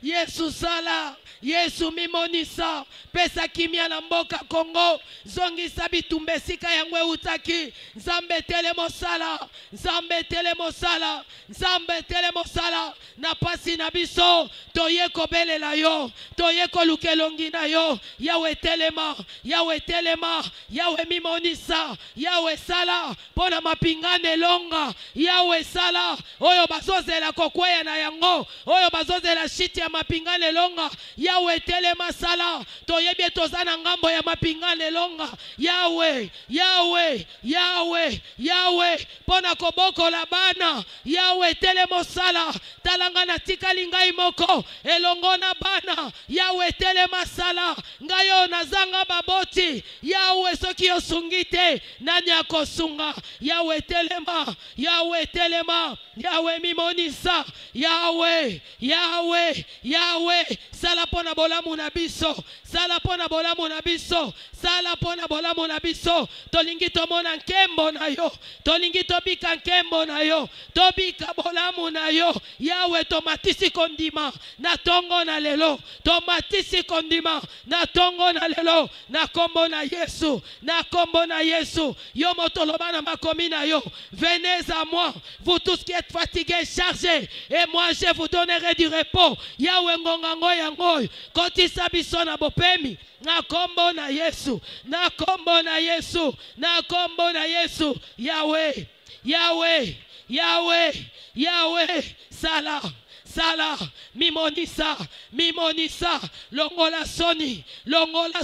Yesu sala. Yesu mimonisa. Pesa kimia na mboka Kongo. Zongisa bitumba esika yango eutaki. Nzambe telemo sala. Nzambe telemo sala. Nzambe telemo sala. Na pasi na biso. Toye kobelela yo. Toye koluka elongi na yo. Yawe telema. Yawe telema. Yawe mimonisa. Yawe sala. Pona mapingane longa. Yawe sala. Oyo bazozela kokweya na yango. Oyo bazozela shiti ya mapingane longa. Yawe Yawe telema sala toyebi tozana ngambo ya mapingane longa Yawe Yawe Yawe Yawe pona koboko la bana Yawe telemo sala talanga na tikali ngai moko elongona bana Yawe telema sala ngayo nazanga baboti Yawe soki osungite nani akosunga Yawe telema Yawe telema Yawe mimonisa Yawe Yawe Yawe sala pona bolamu na biso sala pona bolamu na biso sala pona bolamu na biso tolingi tomona nkembo na yo tolingi tobika nkembo na yo tobika bolamu na yo Yawe tomatisi kondima na tongo na lelo tomatisi kondima na tongo na lelo na kombo na Yesu yo motoloba na makomi na yo venez à moi vous tous qui êtes fatigués chargés et moi je vous donnerai du repos Yawe ngonga ngoya ngoy kotisa biso na bopemi na kombo na Yesu na kombo na Yesu na kombo na Yesu Yawe Yawe Yawe Yawe sala sala mimonisa mimonisa longola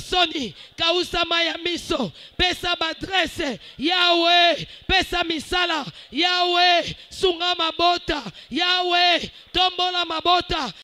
soni kausa maya miso pesa badresse Yawe pesa misala Yawe sunga mabota Yawe tombola mabota